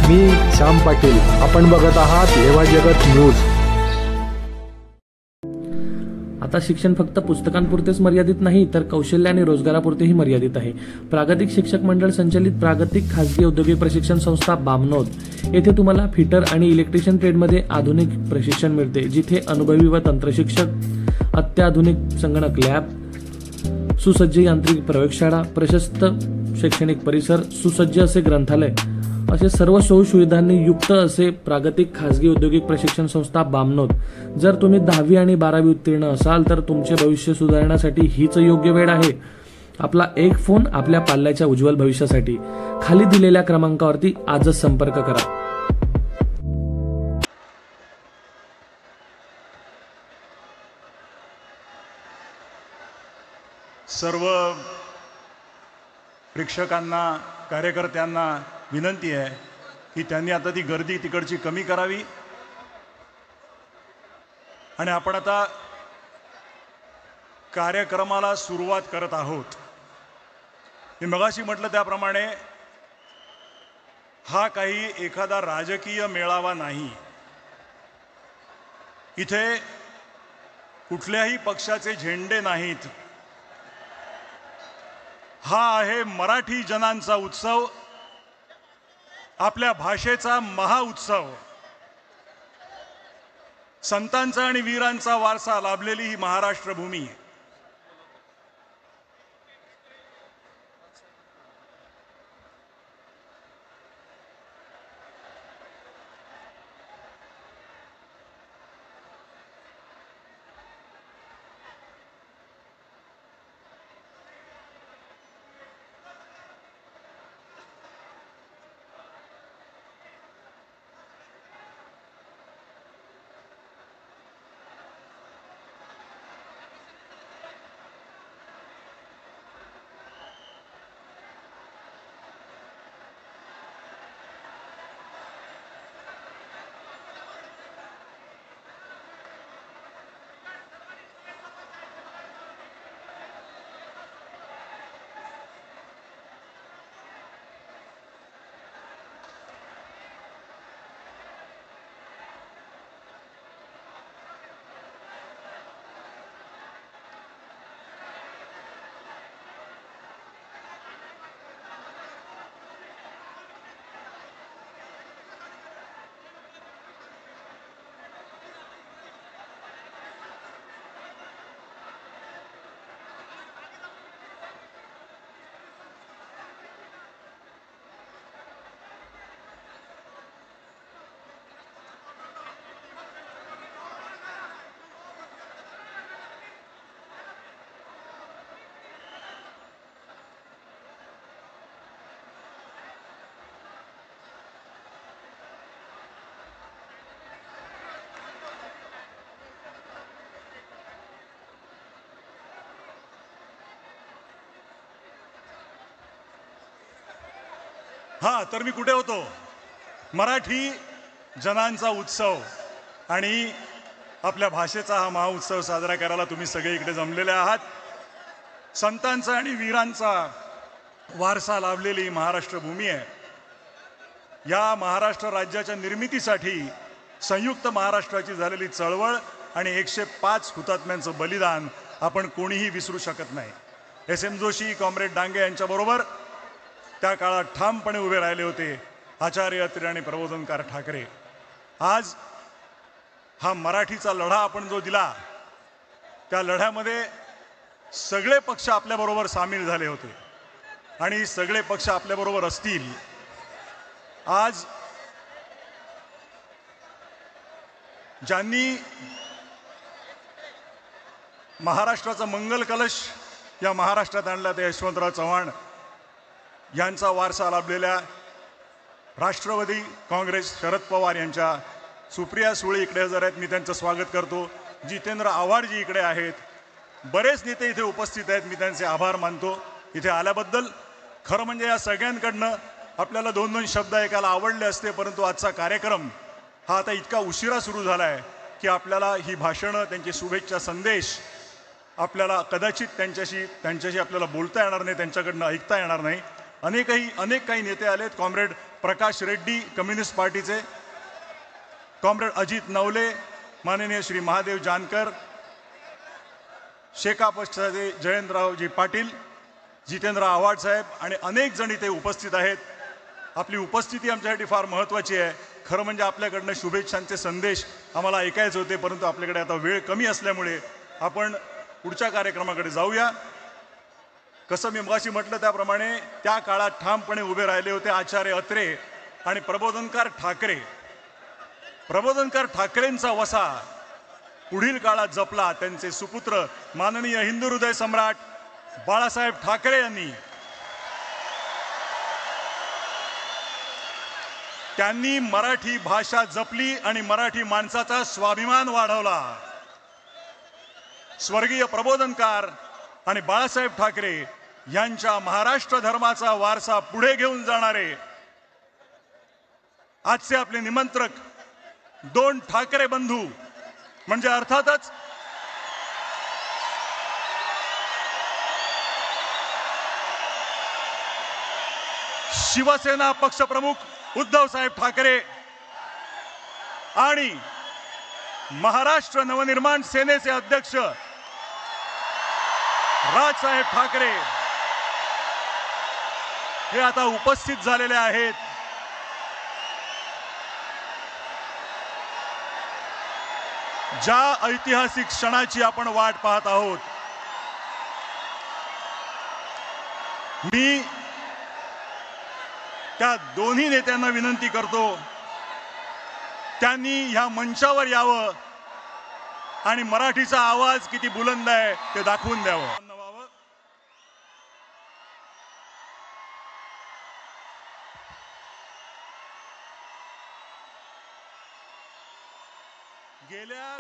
मी श्याम पाटील, आपण बघत आहात लेवा जगत न्यूज। आता शिक्षण फक्त पुस्तकांपुरतेच मर्यादित नाही तर कौशल्य आणि रोजगारापुरतेही मर्यादित आहे। प्रागतिक शिक्षक मंडळ संचलित प्रागतिक खासगी औद्योगिक प्रशिक्षण संस्था बामनोद येथे तुम्हाला फिटर आणि इलेक्ट्रिशियन ट्रेडमध्ये आधुनिक प्रशिक्षण मिळते, जिथे अनुभवी व तंत्रशिक्षक, अत्याधुनिक संगणक लॅब, सुसज्ज यांत्रिक प्रयोगशाळा, प्रशस्त शैक्षणिक परिसर, सुसज्ज असे ग्रंथालय असे सर्व सोयीसुविधांनी युक्त असे प्रागतिक खासगी औद्योगिक प्रशिक्षण संस्था बामनोद। जर तुम्ही 10वी आणि 12वी उत्तीर्ण असाल तर तुमचे भविष्य सुधारण्यासाठी हीच योग्य वेळ आहे। आपला एक फोन आपल्या पाल्याच्या उज्ज्वल भविष्यासाठी। खाली दिलेल्या क्रमांकावरती आजच संपर्क करा। सर्व प्रेक्षकांना, कार्यकर्त्यांना विनंती आहे की त्यांनी आता ती गर्दी तिकडची कमी करावी आणि आपण आता कार्यक्रमाला सुरुवात करत आहोत। मी मगाशी म्हटलं त्याप्रमाणे हा काही एखादा राजकीय मेळावा नाही। इथे कुठल्याही पक्षाचे झेंडे नाहीत। हा आहे मराठी जनांचा उत्सव, आपल्या भाषेचा महाउत्सव। संतांचा आणि वीरांचा वारसा लाभलेली ही महाराष्ट्र भूमी। हा तर मी कुठे होतो? मराठी जनांचा उत्सव आणि आपल्या भाषेचा हा महाउत्सव साजरा करायला तुम्ही सगळे इकडे जमलेले आहात। संतांचा आणि वीरांचा वारसा लाभलेली महाराष्ट्र भूमी आहे। या महाराष्ट्र राज्याच्या निर्मितीसाठी संयुक्त महाराष्ट्राची झालेली चळवळ आणि 105 हुतात्म्यांचं बलिदान आपण कोणीही विसरू शकत नाही। एस.एम. जोशी, कॉम्रेड डांगे यांच्याबरोबर त्या काळात ठामपणे उभे राहिले होते आचार्य अत्रे आणि प्रबोधनकार ठाकरे। आज हा मराठीचा लढा आपण जो दिला त्या लढ्यामध्ये सगळे पक्ष आपल्याबरोबर सामील झाले होते आणि सगळे पक्ष आपल्याबरोबर असतील। आज ज्यांनी महाराष्ट्राचा मंगल कलश या महाराष्ट्रात आणला ते यशवंतराव चव्हाण यांचा वारसा लाभलेल्या राष्ट्रवादी काँग्रेस शरद पवार यांच्या सुप्रिया सुळे इकडे हजर आहेत, मी त्यांचं स्वागत करतो। जितेंद्र आव्हाडजी इकडे आहेत, बरेच नेते इथे उपस्थित आहेत, मी त्यांचे आभार मानतो इथे आल्याबद्दल। खरं म्हणजे या सगळ्यांकडनं आपल्याला दोन दोन शब्द ऐकायला आवडले असते, परंतु आजचा कार्यक्रम हा आता इतका उशिरा सुरू झाला आहे की आपल्याला ही भाषणं, त्यांचे शुभेच्छा संदेश आपल्याला कदाचित त्यांच्याशी आपल्याला बोलता येणार नाही, त्यांच्याकडनं ऐकता येणार नाही। अनेक काही नेते आलेत, कॉम्रेड प्रकाश रेड्डी कम्युनिस्ट पार्टीचे, कॉम्रेड अजित नवले, माननीय श्री महादेव जानकर, शेका पक्षाचे जयंतरावजी पाटील, जितेंद्र आव्हाड साहेब आणि अनेक जण इथे उपस्थित आहेत. आपली उपस्थिती आमच्यासाठी फार महत्त्वाची आहे. खरं म्हणजे आपल्याकडनं शुभेच्छांचे संदेश आम्हाला ऐकायचे होते, परंतु आपल्याकडे आता वेळ कमी असल्यामुळे आपण पुढच्या कार्यक्रमाकडे जाऊया. कसं मी मगाशी म्हटलं त्याप्रमाणे त्या काळात ठामपणे उभे राहिले होते आचार्य अत्रे आणि प्रबोधनकार ठाकरे. प्रबोधनकार ठाकरेंचा वसा पुढील काळात जपला त्यांचे सुपुत्र माननीय हिंदू हृदय सम्राट बाळासाहेब ठाकरे यांनी. त्यांनी मराठी भाषा जपली आणि मराठी माणसाचा स्वाभिमान वाढवला. स्वर्गीय प्रबोधनकार आणि बाळासाहेब ठाकरे यांच्या महाराष्ट्र धर्माचा वारसा पुढे घेऊन जाणारे आजचे आपले निमंत्रक दोन ठाकरे बंधू म्हणजे अर्थातच शिवसेना पक्षप्रमुख उद्धव साहेब ठाकरे आणि महाराष्ट्र नवनिर्माण सेनेचे अध्यक्ष राजसाहेब ठाकरे हे आता उपस्थित झालेले आहेत. ज्या ऐतिहासिक क्षणाची आपण वाट पाहत आहोत, मी त्या दोन्ही नेत्यांना विनंती करतो त्यांनी ह्या मंचावर यावं आणि मराठीचा आवाज किती बुलंद आहे ते दाखवून द्यावं. गेल्या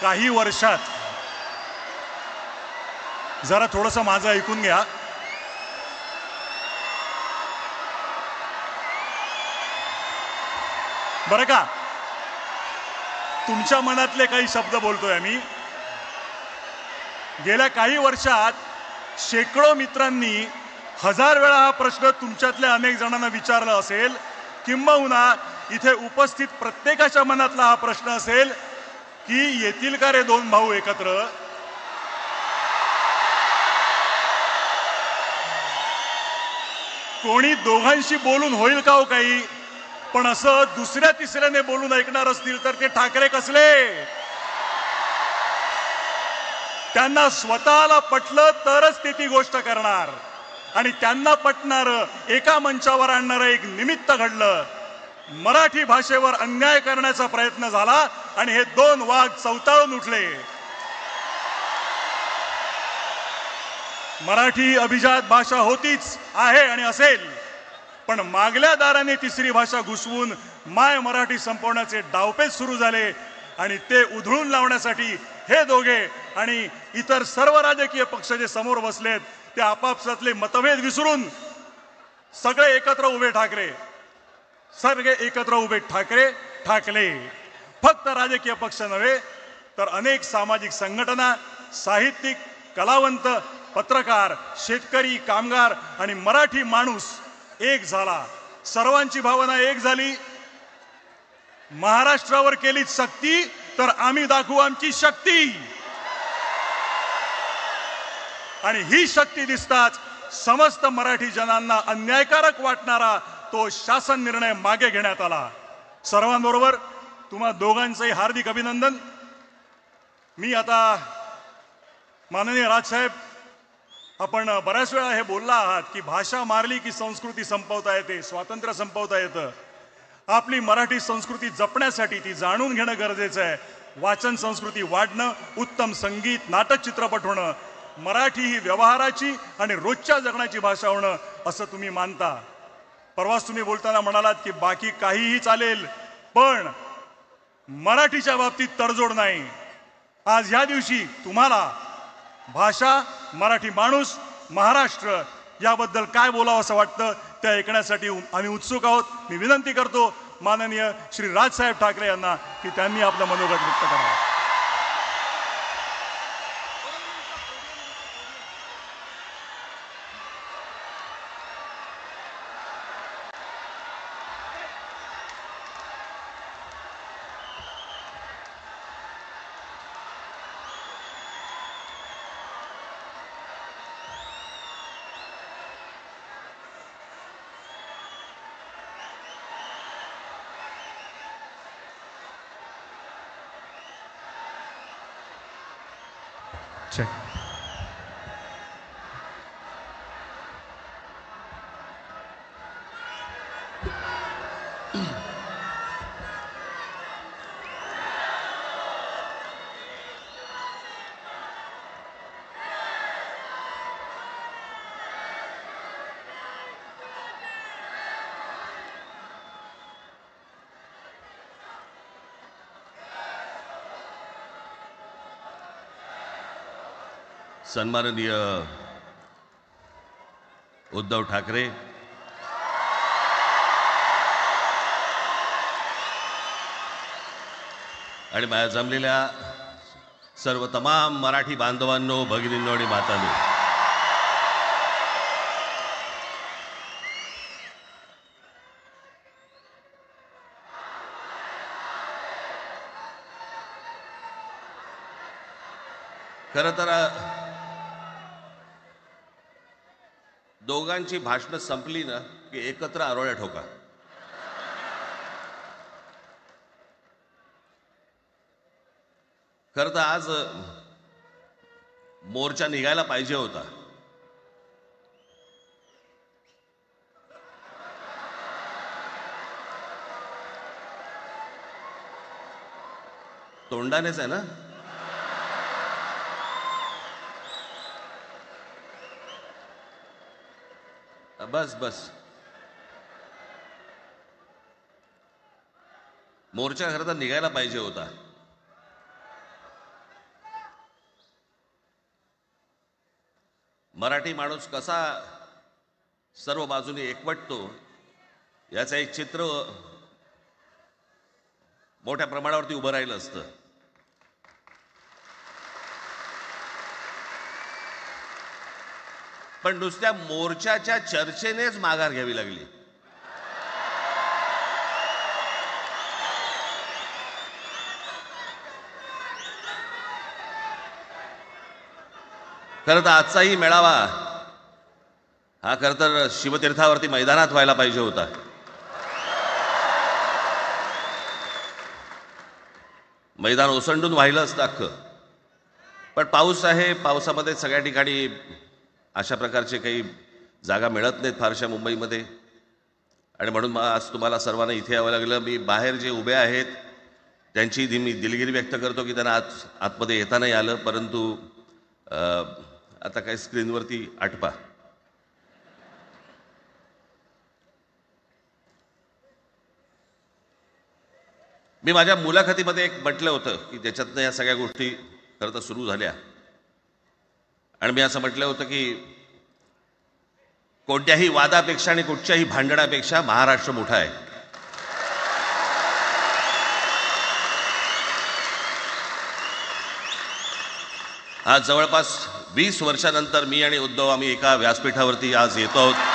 काही वर्षात जरा थोडंसं माझं ऐकून घ्या. बरं का, तुमच्या मनातले काही शब्द बोलतोय मी. गेल्या काही वर्षात शेकडो मित्रांनी हजार वेळा हा प्रश्न तुमच्यातल्या अनेक जणांना विचारला असेल, किंबहुना इथे उपस्थित प्रत्येकाच्या मनातला हा प्रश्न असेल की येतील का रे दोन भाऊ एकत्र. कोणी दोघांशी बोलून होईल का हो काही, पण असं दुसऱ्या तिसऱ्याने बोलून ऐकणार असतील तर ते ठाकरे कसले. त्यांना स्वतःला पटलं तरच ते ती गोष्ट करणार आणि त्यांना पटणार एका मंचावर आणणारं एक निमित्त घडलं. मराठी भाषेवर अन्याय करण्याचा प्रयत्न झाला आणि हे दोन वाघ चवताळून उठले. मराठी अभिजात भाषा होतीच, आहे आणि असेल, पण मागल्या दाराने तिसरी भाषा घुसवून माय मराठी संपवण्याचे डावपेच सुरू झाले आणि ते उधळून लावण्यासाठी हे दोघे आणि इतर सर्व राजकीय पक्ष जे समोर बसलेत ते आपापसातले मतभेद विसरून सगळे एकत्र उभे ठाकरे, सगळे एकत्र उभे ठाकरे ठाकले. फक्त राजकीय पक्ष नव्हे तर अनेक सामाजिक संघटना, साहित्यिक, कलावंत, पत्रकार, शेतकरी, कामगार आणि मराठी माणूस एक झाला. सर्वांची भावना एक झाली. महाराष्ट्रावर केली सक्ती तर आम्ही दाखवू आमची शक्ती. आणि ही शक्ती दिसताच समस्त मराठी जनांना अन्यायकारक वाटणारा तो शासन निर्णय मागे घेण्यात आला. सर्वांबरोबर तुम्हा दोघांचंही हार्दिक अभिनंदन. मी आता माननीय राजसाहेब, आपण बऱ्याच वेळा हे बोलला आहात की भाषा मारली की संस्कृती संपवता येते, स्वातंत्र्य संपवता येतं. आपली मराठी संस्कृती जपण्यासाठी ती जाणून घेणं गरजेचं आहे. वाचन संस्कृती वाढणं, उत्तम संगीत, नाटक, चित्रपट होणं, मराठी ही व्यवहाराची आणि रोजच्या जगण्याची भाषा होणं असं तुम्ही मानता. परवाच तुम्ही बोलताना म्हणालात की बाकी काहीही चालेल पण मराठीच्या बाबतीत तडजोड नाही. आज ह्या दिवशी तुम्हाला भाषा, मराठी माणूस, महाराष्ट्र याबद्दल काय बोलावं असं वाटतं ते ऐकण्यासाठी आम्ही उत्सुक आहोत. मी विनंती करतो माननीय श्री राजसाहेब ठाकरे यांना की त्यांनी आपलं मनोगत व्यक्त करावं. चेक. सन्माननीय उद्धव ठाकरे, आणि माझ्या जमलेल्या सर्व तमाम मराठी बांधवांनो, भगिनींनो आणि मातांनो, खरं तर दोघांची भाषणं संपली ना की एकत्र आरोळ्या ठोका. खरं तर आज मोर्चा निघायला पाहिजे होता. तोंडानेच आहे ना. बस बस, मोर्चा खरं तर निघायला पाहिजे होता. मराठी माणूस कसा सर्व बाजूने एकवटतो याचं एक चित्र मोठ्या प्रमाणावरती उभं राहिलं असतं. पण नुसत्या मोर्चाच्या चर्चेनेच माघार घ्यावी लागली. खरं तर आजचाही मेळावा हा खरं तर शिवतीर्थावरती मैदानात व्हायला पाहिजे होता. मैदान ओसंडून वाहिलं असतं अख्खं. पण पाऊस आहे, पावसामध्ये सगळ्या ठिकाणी अशा प्रकारचे काही जागा मिळत नाहीत फारशा मुंबईमध्ये, आणि म्हणून आज तुम्हाला सर्वांना इथे यावं लागलं. मी बाहेर जे उभे आहेत त्यांची मी दिलगिरी व्यक्त करतो की त्यांना आतमध्ये येता नाही आलं, परंतु आता काही स्क्रीनवरती आठवा. मी माझ्या मुलाखतीमध्ये एक म्हटलं होतं की त्याच्यातनं या सगळ्या गोष्टी खरं तर सुरू झाल्या, आणि मी असं म्हटलं होतं की कोणत्याही वादापेक्षा आणि कुठच्याही भांडणापेक्षा महाराष्ट्र मोठा आहे. आज जवळपास 20 वर्षानंतर मी आणि उद्धव आम्ही एका व्यासपीठावरती आज येतो आहोत.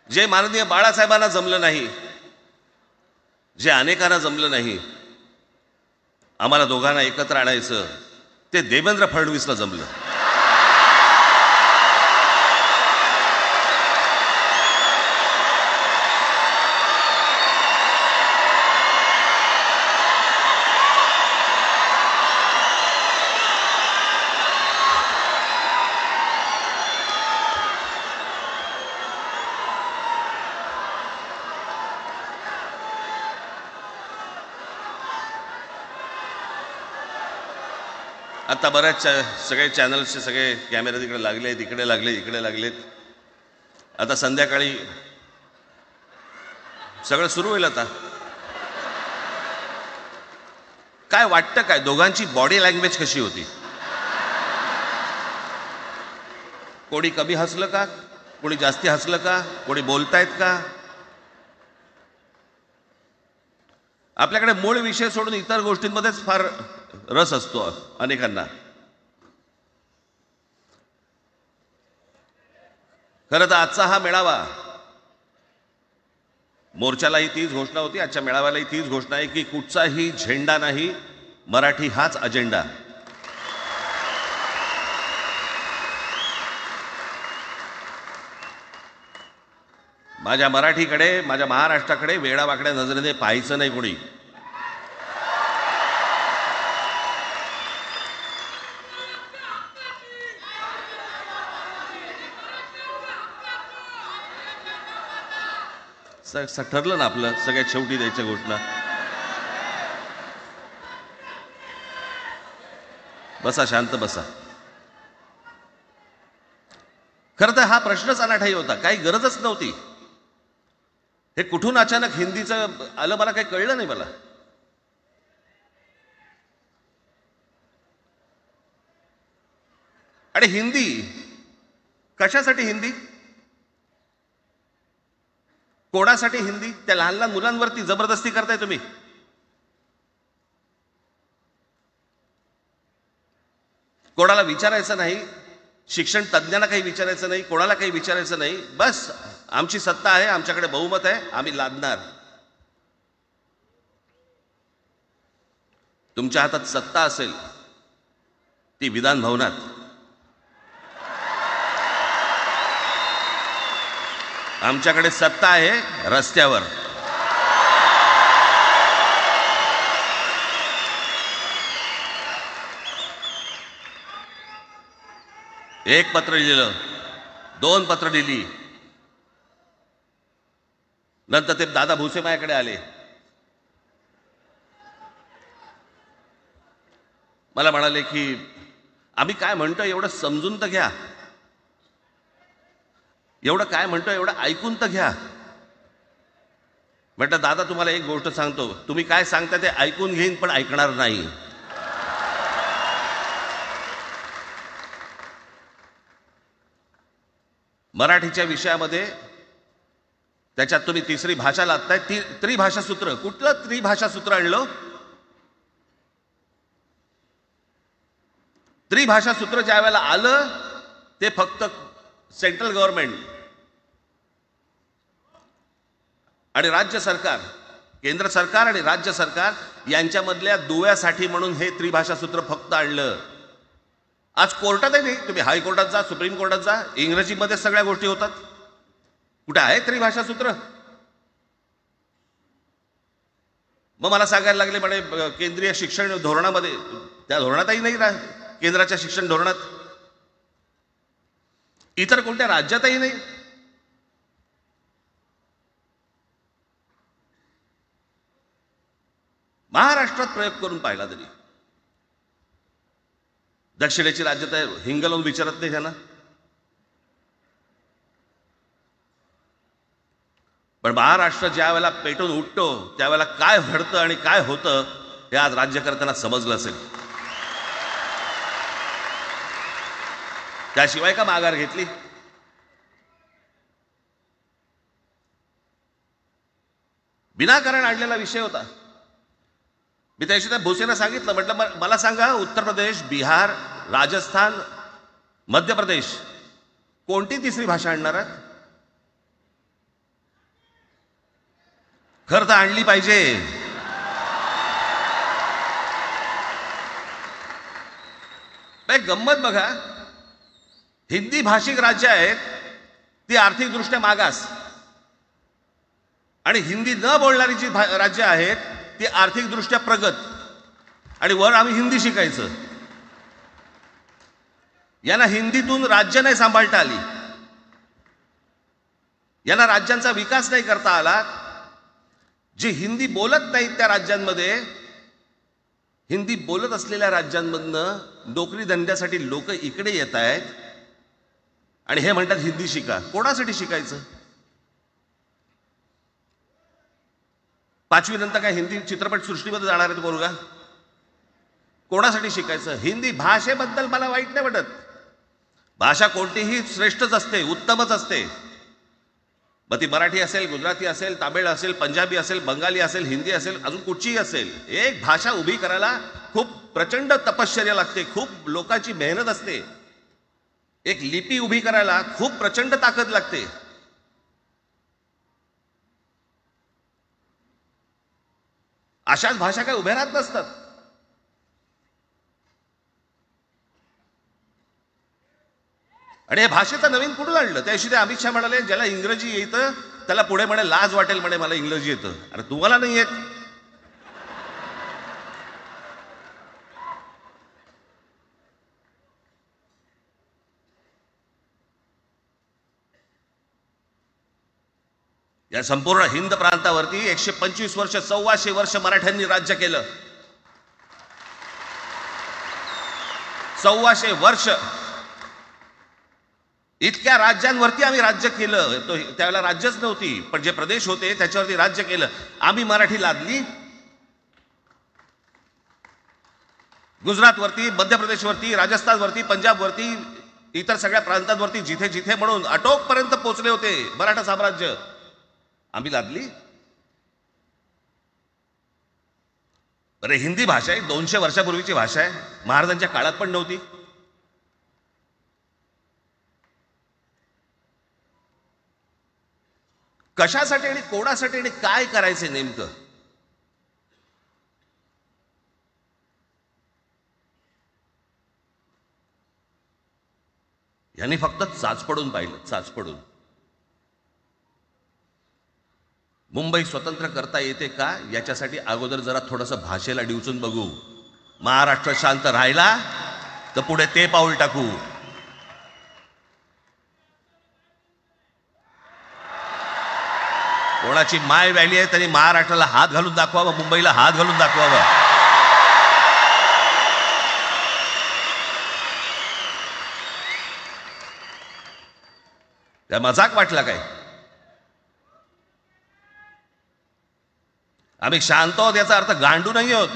जे माननीय बाळासाहेबांना जमलं नाही, जे अनेकांना जमलं नाही, आम्हाला दोघांना एकत्र आणायचं, ते देवेंद्र फडणवीसला जमलं. आता बऱ्याच सगळे चॅनल्सचे सगळे कॅमेरे तिकडे लागले, तिकडे लागले, इकडे लागलेत. आता संध्याकाळी सगळं सुरू होईल. आता काय वाटतं, काय दोघांची बॉडी लँग्वेज कशी होती? कोणी कमी हसलं का, कोणी जास्ती हसलं का, कोणी बोलतायत का? आपल्याकडे मूळ विषय सोडून इतर गोष्टींमध्येच फार रस असतो अनेकांना. खरं तर आजचा हा मेळावा, मोर्चालाही तीच घोषणा होती, आजच्या मेळाव्यालाही तीच घोषणा आहे की कुठचाही झेंडा नाही, मराठी हाच अजेंडा. माझ्या मराठीकडे, माझ्या महाराष्ट्राकडे वेडावाकड्या नजरेने पाहायचं नाही कोणी. ठरलं ना आपलं सगळ्यात शेवटी द्यायच्या घोषणा. बसा, शांत बसा. खरं तर हा प्रश्नच अनाठाई होता, काही गरजच नव्हती. हे कुठून अचानक हिंदीचं आलं मला काही कळलं नाही. मला आणि हिंदी कशासाठी? हिंदी कोणासाठी? हिंदी त्या लहान लहान मुलांवरती जबरदस्ती करताय तुम्ही. कोणाला विचारायचं नाही, शिक्षण तज्ज्ञांना काही विचारायचं नाही, कोणाला काही विचारायचं नाही. बस आमची सत्ता आहे, आमच्याकडे बहुमत आहे, आम्ही लादणार. तुमच्या हातात सत्ता असेल ती विधान भवनात, आमच्याकडे सत्ता आहे रस्त्यावर. एक पत्र लिहिलं, 2 पत्र लिहिली, नंतर ते दादा भुसे माझ्याकडे आले. मला म्हणाले की आम्ही काय म्हणतो एवढं समजून तर घ्या, एवढं काय म्हणतो एवढं ऐकून तर घ्या. म्हटलं दादा तुम्हाला एक गोष्ट सांगतो, तुम्ही काय सांगता ते ऐकून घेईन पण ऐकणार नाही. मराठीच्या विषयामध्ये त्याच्यात तुम्ही तिसरी भाषा लादताय. त्रिभाषा सूत्र, कुठलं त्रिभाषा सूत्र आणलं? त्रिभाषा सूत्र ज्या वेळेला आलं ते फक्त सेंट्रल गव्हर्नमेंट आणि राज्य सरकार, केंद्र सरकार आणि राज्य सरकार यांच्यामधल्या दुव्यासाठी म्हणून हे त्रिभाषा सूत्र फक्त आणलं. आज कोर्टातही नाही, तुम्ही हायकोर्टात जा, सुप्रीम कोर्टात जा, इंग्रजीमध्ये सगळ्या गोष्टी होतात. कुठे आहे त्रिभाषा सूत्र? मग मला सांगायला लागले म्हणे केंद्रीय शिक्षण धोरणामध्ये, त्या धोरणातही नाही केंद्राच्या शिक्षण धोरणात, इतर कोणत्या राज्यातही नाही. महाराष्ट्रात प्रयोग करून पाहिला तरी दक्षिणेची राज्य तर हिंग लावून विचारत नाही त्यांना. पण महाराष्ट्र ज्या वेळेला पेटून उठतो त्यावेळेला काय घडतं आणि काय होतं हे आज राज्यकर्त्यांना समजलं असेल. त्याशिवाय का माघार घेतली? विनाकारण आणलेला विषय होता. मी त्याशी त्या भुसेंना सांगितलं, म्हटलं मला सांगा उत्तर प्रदेश, बिहार, राजस्थान, मध्य प्रदेश कोणती तिसरी भाषा आणणार आहात? खरं तर आणली पाहिजे. गंमत बघा, हिंदी भाषिक राज्य आहेत ती आर्थिकदृष्ट्या मागास, आणि हिंदी न बोलणारी जी राज्य आहेत ती आर्थिकदृष्ट्या प्रगत, आणि वर आम्ही हिंदी शिकायचं. यांना हिंदीतून राज्य नाही सांभाळता आली, यांना राज्यांचा विकास नाही करता आला. जे हिंदी बोलत नाहीत त्या राज्यांमध्ये, हिंदी बोलत असलेल्या राज्यांमधनं नोकरी धंद्यासाठी लोक इकडे येत आहेत आणि हे म्हणतात हिंदी शिका. कोणासाठी शिकायचं? 5वी नंतर काय हिंदी चित्रपट सृष्टीमध्ये जाणार आहेत पोरगा? कोणासाठी शिकायचं? हिंदी भाषेबद्दल मला वाईट नाही वाटत, भाषा कोणतीही श्रेष्ठच असते, उत्तमच असते. मग ती मराठी असेल, गुजराती असेल, तामिळ असेल, पंजाबी असेल, बंगाली असेल, हिंदी असेल, अजून कुठचीही असेल. एक भाषा उभी करायला खूप प्रचंड तपश्चर्या लागते, खूप लोकांची मेहनत असते. एक लिपी उभी करायला खूप प्रचंड ताकद लागते. अशाच भाषा काय उभ्या राहत नसतात. आणि या भाषेचं नवीन कुठून आणलं? त्याशी ते अमित शहा म्हणाले ज्याला इंग्रजी येतं त्याला पुढे म्हणे लाज वाटेल, म्हणे मला इंग्रजी येतं. अरे तुम्हाला नाही येत? या संपूर्ण हिंद प्रांतावरती 125 वर्ष, 1400 वर्ष मराठ्यांनी राज्य केलं. 1400 वर्ष इतक्या राज्यांवरती आम्ही राज्य केलं. तो त्यावेळेला राज्यच नव्हती, पण जे प्रदेश होते त्याच्यावरती राज्य केलं. आम्ही मराठी लादली गुजरातवरती, मध्य प्रदेशवरती, राजस्थानवरती, पंजाबवरती, इतर सगळ्या प्रांतांवरती जिथे जिथे म्हणून अटोकपर्यंत पोहोचले होते मराठा साम्राज्य, आम्ही लादली. अरे हिंदी भाषा आहे, 200 वर्षापूर्वीची भाषा आहे, महाराजांच्या काळात पण नव्हती. कशासाठी आणि कोणासाठी आणि काय करायचे नेमकं? यांनी फक्त चाचपडून पाहिलं, चाचपडून. मुंबई स्वतंत्र करता येते का याच्यासाठी अगोदर जरा थोडंसं भाषेला डिवचून बघू. महाराष्ट्र शांत राहिला तर पुढे ते पाऊल टाकू. कोणाची माय व्हॅली आहे त्यांनी महाराष्ट्राला हात घालून दाखवावा, मुंबईला हात घालून दाखवावा. त्या मजाक वाटला काय? आम्ही शांत आहोत याचा अर्थ गांडू नाही आहोत.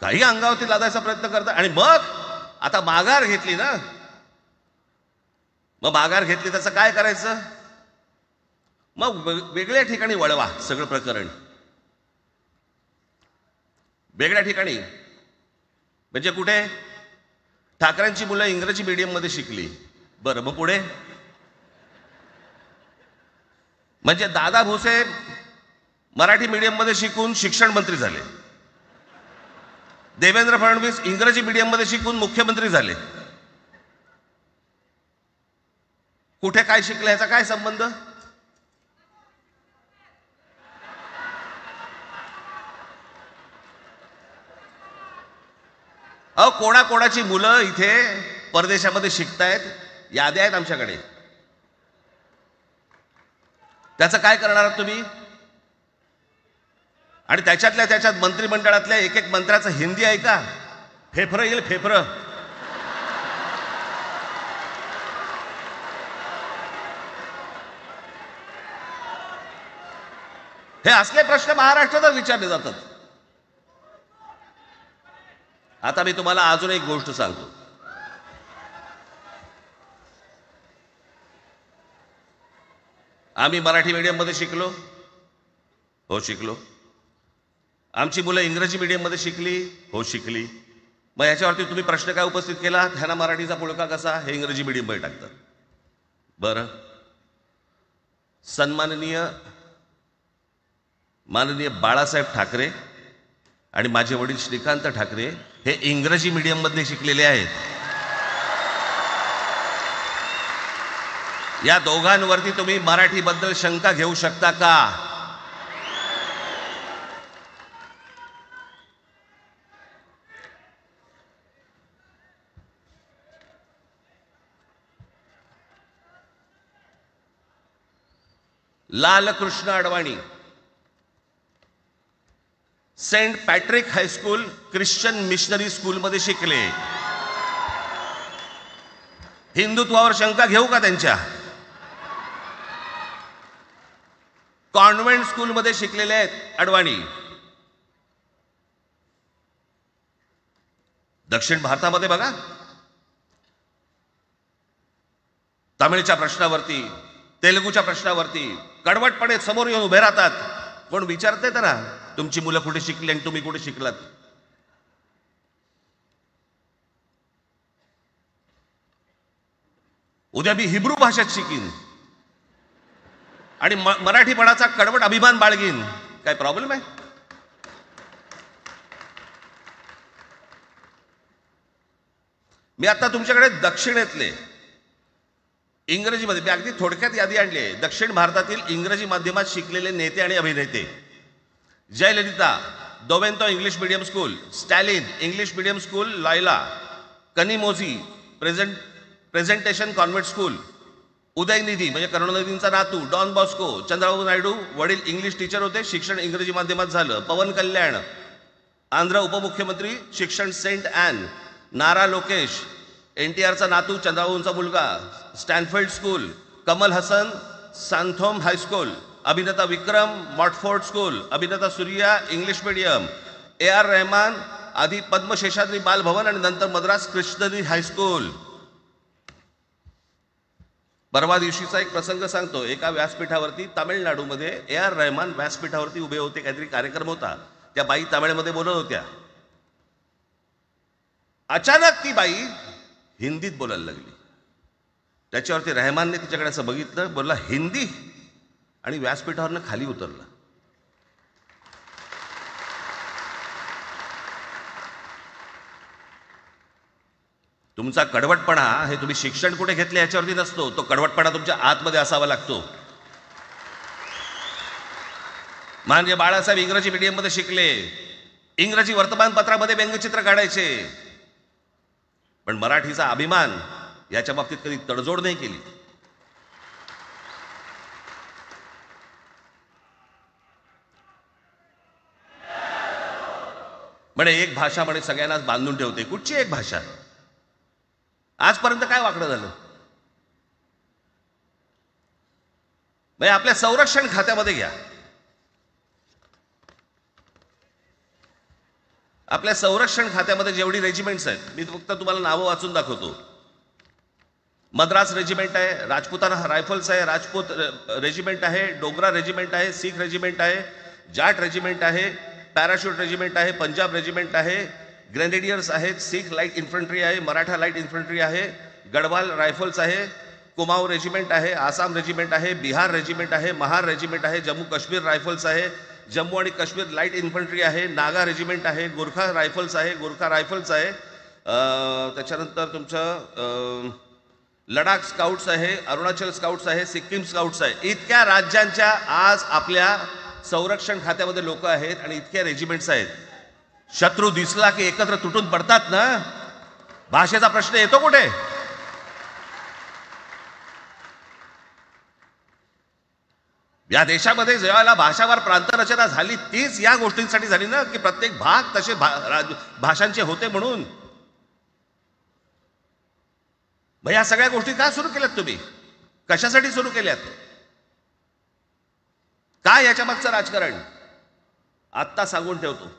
काही अंगावरती लादायचा प्रयत्न करतात आणि मग आता माघार घेतली ना, मग माघार घेतली त्याचं काय करायचं? मग वेगळ्या ठिकाणी वळवा सगळं प्रकरण. वेगळ्या ठिकाणी म्हणजे कुठे? ठाकरेंची मुलं इंग्रजी मीडियम मध्ये शिकली, बरं मग पुढे? म्हणजे दादा भुसे मराठी मीडियम मध्ये शिकून शिक्षण मंत्री झाले, देवेंद्र फडणवीस इंग्रजी मीडियम मध्ये शिकून मुख्यमंत्री झाले. कुठे काय शिकले याचा काय संबंध? अहो कोणाकोणाची मुलं इथे परदेशामध्ये शिकतायत, याद्या आहेत आमच्याकडे. त्याचं काय करणार आहात तुम्ही? आणि त्याच्यातल्या त्याच्यात मंत्रिमंडळातल्या एक एक मंत्र्याचं हिंदी आहे का? फेफरं येईल, फेफरं. हे असले प्रश्न महाराष्ट्रातच विचारले जातात. आता मी तुम्हाला अजून एक गोष्ट सांगतो. आम्ही मराठी मीडियम मध्ये शिकलो, हो शिकलो. आमची मुलं इंग्रजी मीडियम मध्ये शिकली, हो शिकली. मग याच्यावरती तुम्ही प्रश्न काय उपस्थित केला? ह्यांना मराठीचा पुळका कसा? हे इंग्रजी मीडियम मध्ये टाकतात. बरं, सन्माननीय माननीय बाळासाहेब ठाकरे आणि माझे वडील श्रीकांत ठाकरे हे इंग्रजी मीडियम मध्ये शिकलेले आहेत. या दोघांवरती तुम्ही मराठीबद्दल शंका घेऊ शकता का? Lalkrishna Advani Saint Patrick high school Christian missionary school मध्ये शिकले. हिंदुत्वावर शंका घेऊ का त्यांच्या? कॉन्व्हेंट स्कूल मध्ये शिकलेले आहेत अडवाणी. दक्षिण भारतामध्ये बघा, तमिळच्या प्रश्नावरती, तेलुगूच्या प्रश्नावरती कडवटपणे समोर येऊन उभे राहतात. कोण विचारते तर ना, तुमची मुलं कुठे शिकली आणि तुम्ही कुठे शिकलात? उद्या मी हिब्रू भाषेत शिकीन आणि मराठीपणाचा कडवट अभिमान बाळगीन. काय प्रॉब्लेम आहे? मी आता तुमच्याकडे दक्षिणेतले इंग्रजीमध्ये मी अगदी थोडक्यात यादी आणली आहे. दक्षिण भारतातील इंग्रजी माध्यमात शिकलेले नेते आणि अभिनेते: Jayalalithaa, Doveton English medium school, Stalin English medium school Loyola, Kanimozhi Presentation Convent school, Udhayanidhi म्हणजे करुणानिधींचा नातू, डॉन बॉस्को, चंद्रबाबू नायडू वडील इंग्लिश टीचर होते, शिक्षण इंग्रजी माध्यमात झालं, पवन कल्याण आंध्र उपमुख्यमंत्री, शिक्षण सेंट ॲन, नारा लोकेश NTRचा नातू, चंद्रबाबूंचा मुलगा, Stanford school, Kamal Haasan Santhome high school, अभिनेता विक्रम मॉटफोर्ड स्कूल, अभिनेता Suriya English medium, AR Rahman आधी पद्मशेषाद्री बालभवन आणि नंतर मद्रास क्रिश्नरी हायस्कूल. परवा दिवशीचा एक प्रसंग सांगतो. एका व्यासपीठावरती तामिळनाडूमध्ये AR रहमान व्यासपीठावरती उभे होते, काहीतरी कार्यक्रम होता, त्या बाई तामिळमध्ये बोलत होत्या. अचानक ती बाई हिंदीत बोलायला लागली. त्याच्यावरती रहमानने तिच्याकडे असं बघितलं, बोलला हिंदी, आणि व्यासपीठावरनं खाली उतरला. तुमचा कडवटपणा हे तुम्ही शिक्षण कुठे घेतले याच्यावरती नसतो, तो कडवटपणा तुमच्या आतमध्ये असावा लागतो. म्हणजे बाळासाहेब इंग्रजी मीडियममध्ये शिकले, इंग्रजी वर्तमानपत्रामध्ये व्यंगचित्र काढायचे, पण मराठीचा अभिमान याच्या बाबतीत कधी तडजोड नाही केली. म्हणे एक भाषा म्हणे सगळ्यांनाच बांधून ठेवते. कुठची एक भाषा? आजपर्यंत काय वाकडं झालं? म्हणजे आपल्या संरक्षण खात्यामध्ये घ्या, आपल्या संरक्षण खात्यामध्ये जेवढी रेजिमेंट्स आहेत, मी फक्त तुम्हाला नावं वाचून दाखवतो. मद्रास रेजिमेंट आहे, राजपुताना रायफल्स आहे, राजपूत रेजिमेंट आहे, डोगरा रेजिमेंट आहे, सीख रेजिमेंट आहे, जाट रेजिमेंट आहे, पॅराशूट रेजिमेंट आहे, पंजाब रेजिमेंट आहे, ग्रेनेडियर्स आहेत, सीख लाईट इन्फंट्री आहे, मराठा लाईट इन्फंट्री आहे, गढवाल रायफल्स आहे, कुमाऊं रेजिमेंट आहे, आसाम रेजिमेंट आहे, बिहार रेजिमेंट आहे, महार रेजिमेंट आहे, जम्मू काश्मीर रायफल्स आहे, जम्मू आणि काश्मीर लाईट इन्फंट्री आहे, नागा रेजिमेंट आहे, गोरखा रायफल्स आहे, गोरखा रायफल्स आहे, त्याच्यानंतर तुमचं लडाख स्काउट्स आहे, अरुणाचल स्काउट्स आहे, सिक्कीम स्काउट्स आहे. इतक्या राज्यांच्या आज आपल्या संरक्षण खात्यामध्ये लोक आहेत आणि इतक्या रेजिमेंट्स आहेत. शत्रू दिसला की एकत्र तुटून पडतात ना. भाषेचा प्रश्न येतो कुठे? या देशामध्ये जेव्हा भाषावार प्रांतरचना झाली तीच या गोष्टींसाठी झाली ना, की प्रत्येक भाग तसे भाषांचे होते म्हणून. मग या सगळ्या गोष्टी का सुरू केल्यात तुम्ही? कशासाठी सुरू केल्यात? काय याच्या मागचं राजकारण? आत्ता सांगून ठेवतो.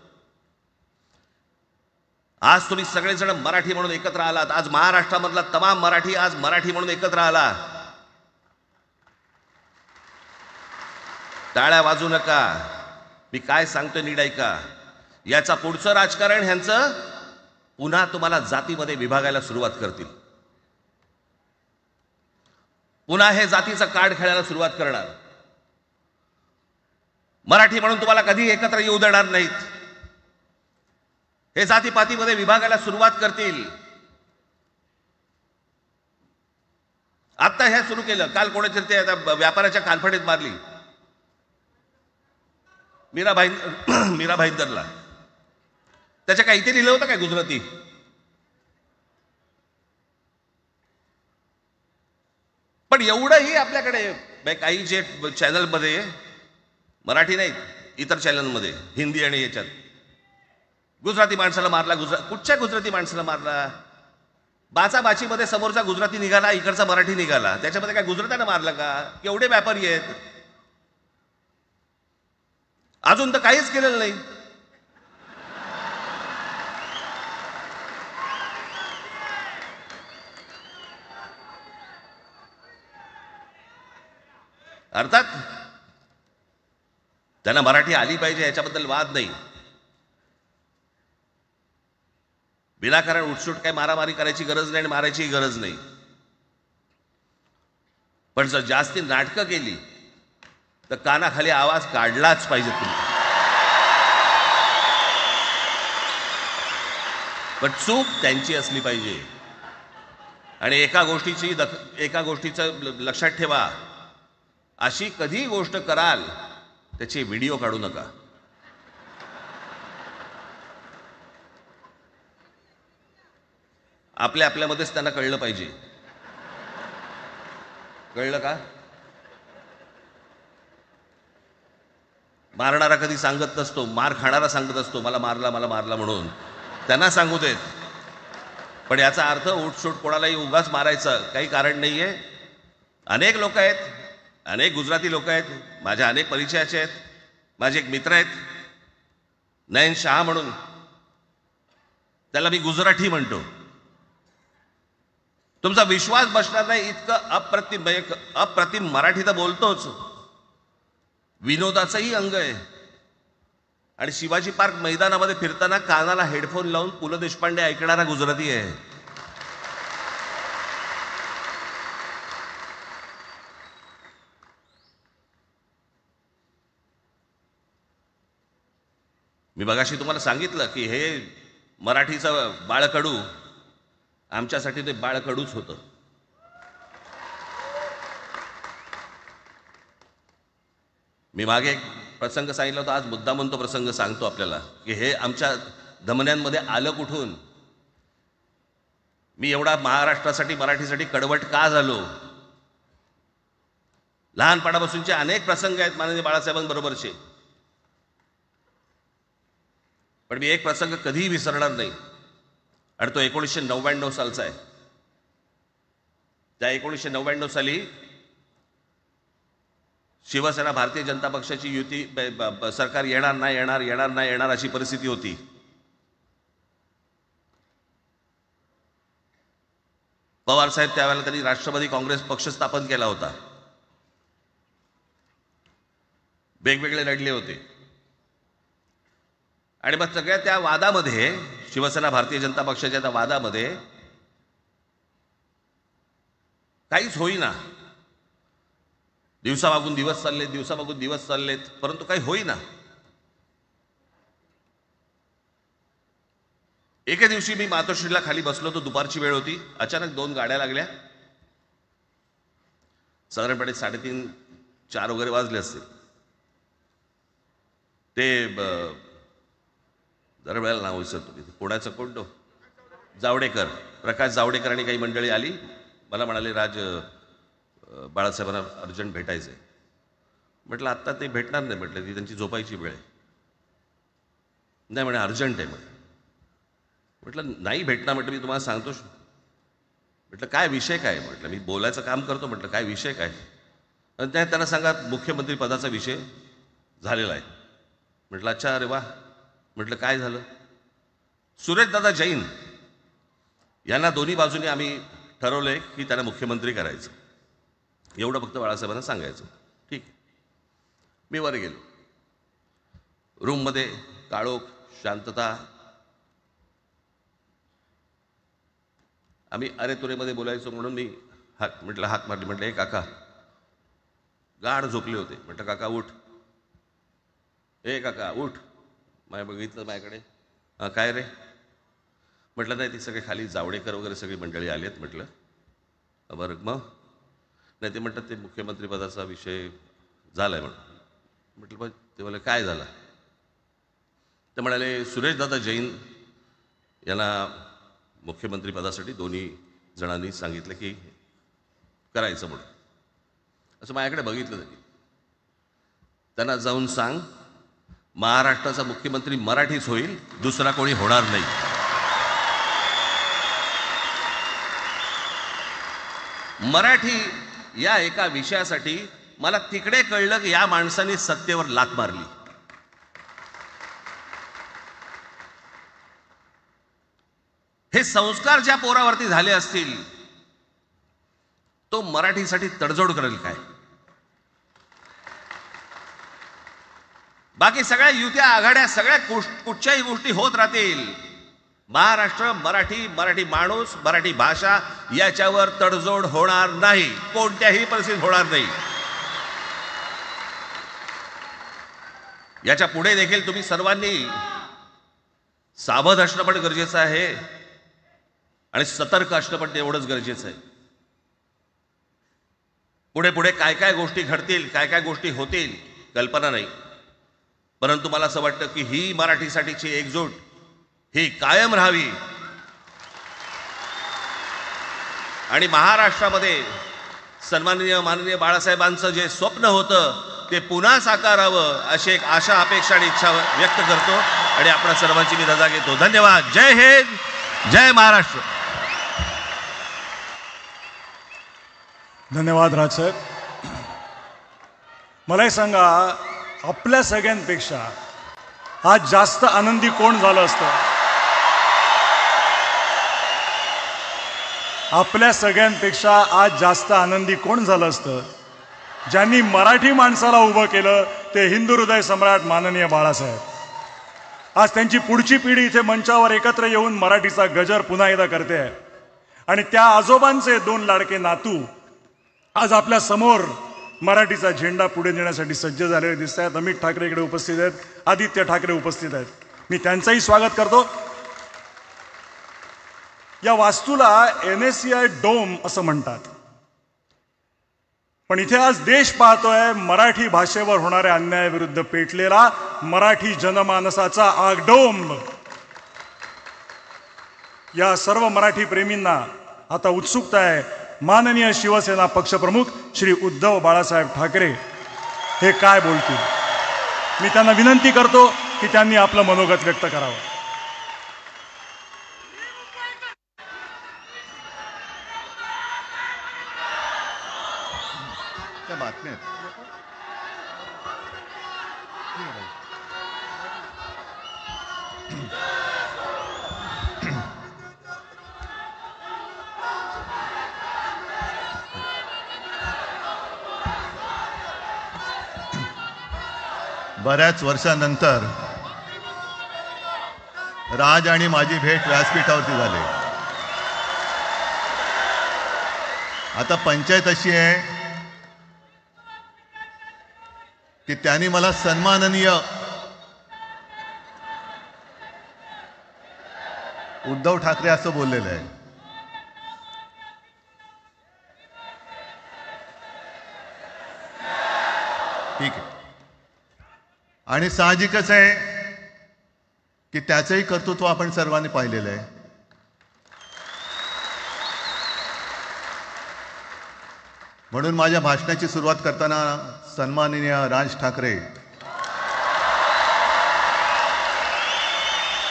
आज तुम्ही सगळेजण मराठी म्हणून एकत्र आलात. आज महाराष्ट्रामधला तमाम मराठी आज मराठी म्हणून एकत्र आला. टाळ्या वाजू नका. मी काय सांगतोय नीट ऐका. याचा पुढचं राजकारण ह्यांचं पुन्हा तुम्हाला जातीमध्ये विभागायला सुरुवात करतील. पुन्हा हे जातीचं कार्ड खेळायला सुरुवात करणार. मराठी म्हणून तुम्हाला कधी एकत्र येऊ देणार नाहीत. हे जातीपातीमध्ये विभागायला सुरुवात करतील. आता हे सुरू केलं. काल कोणाच्या ते व्यापाऱ्याच्या कानफडीत मारली मीरा भाईंदरला. त्याच्या काय इथे लिहिलं होतं काय गुजराती? पण एवढंही आपल्याकडे काही जे चॅनलमध्ये, मराठी नाहीत इतर चॅनलमध्ये, हिंदी आणि याच्यात गुजराती माणसाला मारला. कुठच्या गुजराती माणसाला मारला? बाचाबाचीमध्ये समोरचा गुजराती निघाला, इकडचा मराठी निघाला. त्याच्यामध्ये काय गुजरात्यानं मारलं का? केवढे व्यापारी आहेत. अजून तर काहीच केलेलं नाही. अर्थात त्यांना मराठी आली पाहिजे याच्याबद्दल वाद नाही. विनाकारण उठसूट काय मारामारी करायची गरज नाही आणि मारायची गरज नाही. पण जर जास्ती नाटकं केली तर कानाखाली आवाज काढलाच पाहिजे तुम्ही. पण चूक त्यांची असली पाहिजे. आणि एका गोष्टीचं लक्षात ठेवा, अशी कधी गोष्ट कराल त्याचे व्हिडिओ काढू नका. आपल्यामध्येच त्यांना कळलं पाहिजे. कळलं का? मारणारा कधी सांगत नसतो, मार खाणारा सांगत असतो मला मारला म्हणून. त्यांना सांगू देत. पण याचा अर्थ उठसूट कोणालाही उगाच मारायचं काही कारण नाहीये. अनेक लोक आहेत, अनेक गुजराती लोक आहेत, माझ्या अनेक परिचयाचे आहेत. माझे एक मित्र आहेत नयन शहा म्हणून, त्याला मी गुजराठी म्हणतो. तुमचा विश्वास बसणार नाही इतकं अप्रतिम मराठी तर बोलतोच, विनोदाचंही अंग आहे. आणि शिवाजी पार्क मैदानामध्ये फिरताना कानाला हेडफोन लावून पु ल देशपांडे ऐकणारा गुजराती आहे. मी मगाशी तुम्हाला सांगितलं की हे मराठीचं बाळकडू, आमच्यासाठी ते बाळकडूच होतं. मी मागे एक प्रसंग सांगितला होता, आज मुद्दामून तो प्रसंग सांगतो आपल्याला की हे आमच्या धमन्यांमध्ये आलं कुठून. मी एवढा महाराष्ट्रासाठी मराठीसाठी कडवट का झालो. लहानपणापासूनचे अनेक प्रसंग आहेत माननीय बाळासाहेबांबरोबरचे, पण मी एक प्रसंग कधीही विसरणार नाही. आणि तो 1999 सालचा आहे. त्या 1999 साली शिवसेना भारतीय जनता पक्षाची युती सरकार येणार अशी परिस्थिती होती. पवार साहेब त्यावेळेला त्यांनी राष्ट्रवादी काँग्रेस पक्ष स्थापन केला होता. वेगवेगळे लढले होते. आणि मग सगळ्या त्या वादामध्ये, शिवसेना भारतीय जनता पक्षाच्या त्या वादामध्ये काहीच होईना. दिवसामागून दिवस चाललेत, परंतु काही होईना. एके दिवशी मी मातोश्रीला खाली बसलो होतो, दुपारची वेळ होती. अचानक 2 गाड्या लागल्या. साधारणपणे 3:30-4 वगैरे वाजले असते. ते जरा वेळेला नाव विसरतो मी, पुण्याचं कोणतो जावडेकर, प्रकाश जावडेकर आणि काही मंडळी आली. मला म्हणाले, राज बाळासाहेबांना अर्जंट भेटायचं आहे. म्हटलं आत्ता ते भेटणार नाही. म्हटलं ती त्यांची झोपायची वेळ आहे. नाही म्हणे अर्जंट आहे म्हणे. म्हटलं नाही भेटणार. म्हटलं मी तुम्हाला सांगतो. म्हटलं काय विषय काय. म्हटलं मी बोलायचं काम करतो. म्हटलं काय विषय काय. आणि त्यांना सांगा मुख्यमंत्री पदाचा विषय झालेला आहे. म्हटलं अच्छा, अरे वा. म्हटलं काय झालं. सुरेशदादा जैन यांना दोन्ही बाजूने आम्ही ठरवलंय की त्यांना मुख्यमंत्री करायचं. एवढं फक्त बाळासाहेबांना सांगायचं. ठीक. मी वर गेलो. रूममध्ये काळोख, शांतता. आम्ही अरे तुरेमध्ये बोलायचो म्हणून मी हाक मारली. म्हटलं हे काका गाढ झोपले होते. म्हटलं काका उठ. ए काका उठ. माझ्या बघितलं माझ्याकडे. काय रे. म्हटलं नाही ती सगळे खाली जावडेकर वगैरे सगळी मंडळी आली आहेत. म्हटलं बरं मग. नाही ते म्हणतात ते मुख्यमंत्री पदाचा विषय झाला आहे म्हणून. म्हटलं पण ते म्हणाले काय झालं. ते म्हणाले सुरेशदादा जैन यांना मुख्यमंत्री पदासाठी दोन्ही जणांनी सांगितलं की करायचं म्हणून. असं माझ्याकडे बघितलं त्यांनी. त्यांना जाऊन सांग महाराष्ट्राचा मुख्यमंत्री मराठीच होईल, दुसरा कोणी होणार नाही. मराठी या एका विषयासाठी मला तिकडे कळलं की या माणसाने सत्तेवर लाथ मारली. हे संस्कार ज्या पोरावरती झाले असतील तो मराठीसाठी तडजोड करेल काय. बाकी सगळ्या युत्या आघाड्या सगळ्या कुठच्याही गोष्टी होत राहतील. महाराष्ट्र, मराठी माणूस, मराठी भाषा याच्यावर तडजोड होणार नाही. कोणत्याही परिस्थितीत होणार नाही. याच्या पुढे देखील तुम्ही सर्वांनी सावध असणं पण गरजेचं आहे आणि सतर्क असणं पण तेवढंच गरजेचं आहे. पुढे पुढे काय काय गोष्टी घडतील, काय काय गोष्टी होतील कल्पना नाही, परंतु मला असं वाटतं की ही मराठीसाठीची एकजूट ही कायम राहावी आणि महाराष्ट्रामध्ये सन्माननीय माननीय बाळासाहेबांचं जे स्वप्न होतं ते पुन्हा साकारावं अशी एक आशा, अपेक्षा आणि इच्छा व्यक्त करतो आणि आपल्या सर्वांची मी रजा घेतो. धन्यवाद. जय हिंद, जय महाराष्ट्र. धन्यवाद राजसाहेब. मलाही सांगा, आपल्या सगळ्यांपेक्षा आज जास्त आनंदी कोण झालं असतं? आपल्या सगळ्यांपेक्षा आज जास्त आनंदी कोण झालं असतं? ज्यांनी मराठी माणसाला उभं केलं ते हिंदू हृदय सम्राट माननीय बाळासाहेब. आज त्यांची पुढची पिढी इथे मंचावर एकत्र येऊन मराठीचा गजर पुन्हा एकदा करते आहे आणि त्या आजोबांचे 2 लाडके नातू आज आपल्या समोर मराठीचा झेंडा पुढे नेण्यासाठी सज्ज झालेले दिसत आहेत. अमित ठाकरे इकडे उपस्थित आहेत, आदित्य ठाकरे उपस्थित आहेत. मी त्यांचंही स्वागत करतो. या वास्तूला NSCI डोम असं म्हणतात, पण इथे आज देश पाहतोय मराठी भाषेवर होणाऱ्या अन्यायाविरुद्ध पेटलेला मराठी जनमानसाचा आगडोंब. या सर्व मराठी प्रेमींना आता उत्सुकता आहे माननीय शिवसेना पक्षप्रमुख श्री उद्धव बाळासाहेब ठाकरे हे काय बोलतील. मी त्यांना विनंती करतो की त्यांनी आपलं मनोगत व्यक्त करावं. बऱ्याच वर्षानंतर राज आणि माझी भेट व्यासपीठावरती झाली. आता पंचायत अशी आहे की त्यांनी मला सन्माननीय उद्धव ठाकरे असं बोललेलं आहे. ठीक आहे. आणि साहजिकच आहे की त्याचंही कर्तृत्व आपण सर्वांनी पाहिलेलं आहे. म्हणून माझ्या भाषणाची सुरुवात करताना सन्माननीय राज ठाकरे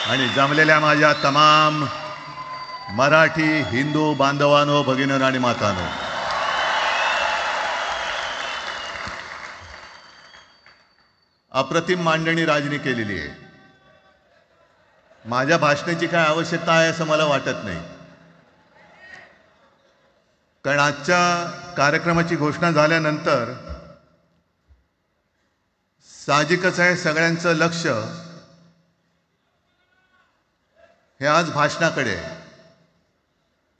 आणि जमलेल्या माझ्या तमाम मराठी हिंदू बांधवांनो, भगिनींनो आणि मातांनो, अप्रतिम मांडणी राजनी केलेली आहे. माझ्या भाषणाची काय आवश्यकता आहे असं मला वाटत नाही, कारण आजच्या कार्यक्रमाची घोषणा झाल्यानंतर साहजिकच आहे सगळ्यांचं लक्ष हे आज भाषणाकडे आहे.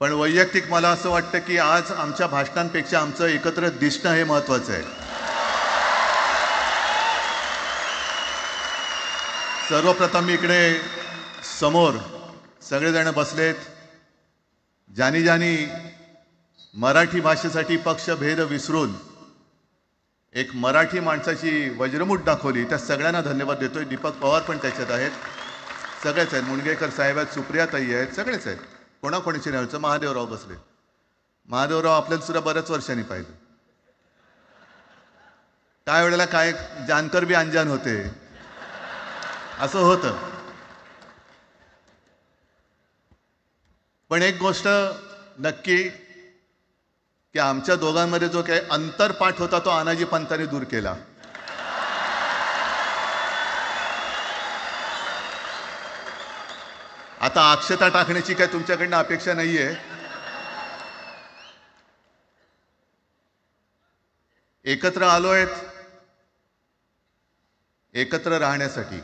पण वैयक्तिक मला असं वाटतं की आज आमच्या भाषणांपेक्षा आमचं एकत्र दिसणं हे महत्त्वाचं आहे. सर्वप्रथम मी इकडे समोर सगळेजण बसलेत, ज्यांनी ज्यांनी मराठी भाषेसाठी पक्षभेद विसरून एक मराठी माणसाची वज्रमूठ दाखवली, त्या सगळ्यांना धन्यवाद देतोय. दीपक पवार पण त्याच्यात आहेत, सगळेच आहेत, मुणगेकर साहेब आहेत, सुप्रियाताई आहेत, सगळेच आहेत. कोणाकोणीचे नाही. महादेवराव बसले. महादेवराव आपल्याला सुद्धा बऱ्याच वर्षांनी पाहिलं. काय वेळेला काय जानकर बी अंजान होते असं होतं. पण एक गोष्ट नक्की की आमच्या दोघांमध्ये जो काही अंतरपाठ होता तो आनाजी पंतांनी दूर केला. आता अक्षता टाकण्याची काय तुमच्याकडनं अपेक्षा नाहीये. एकत्र आलोय एकत्र राहण्यासाठी.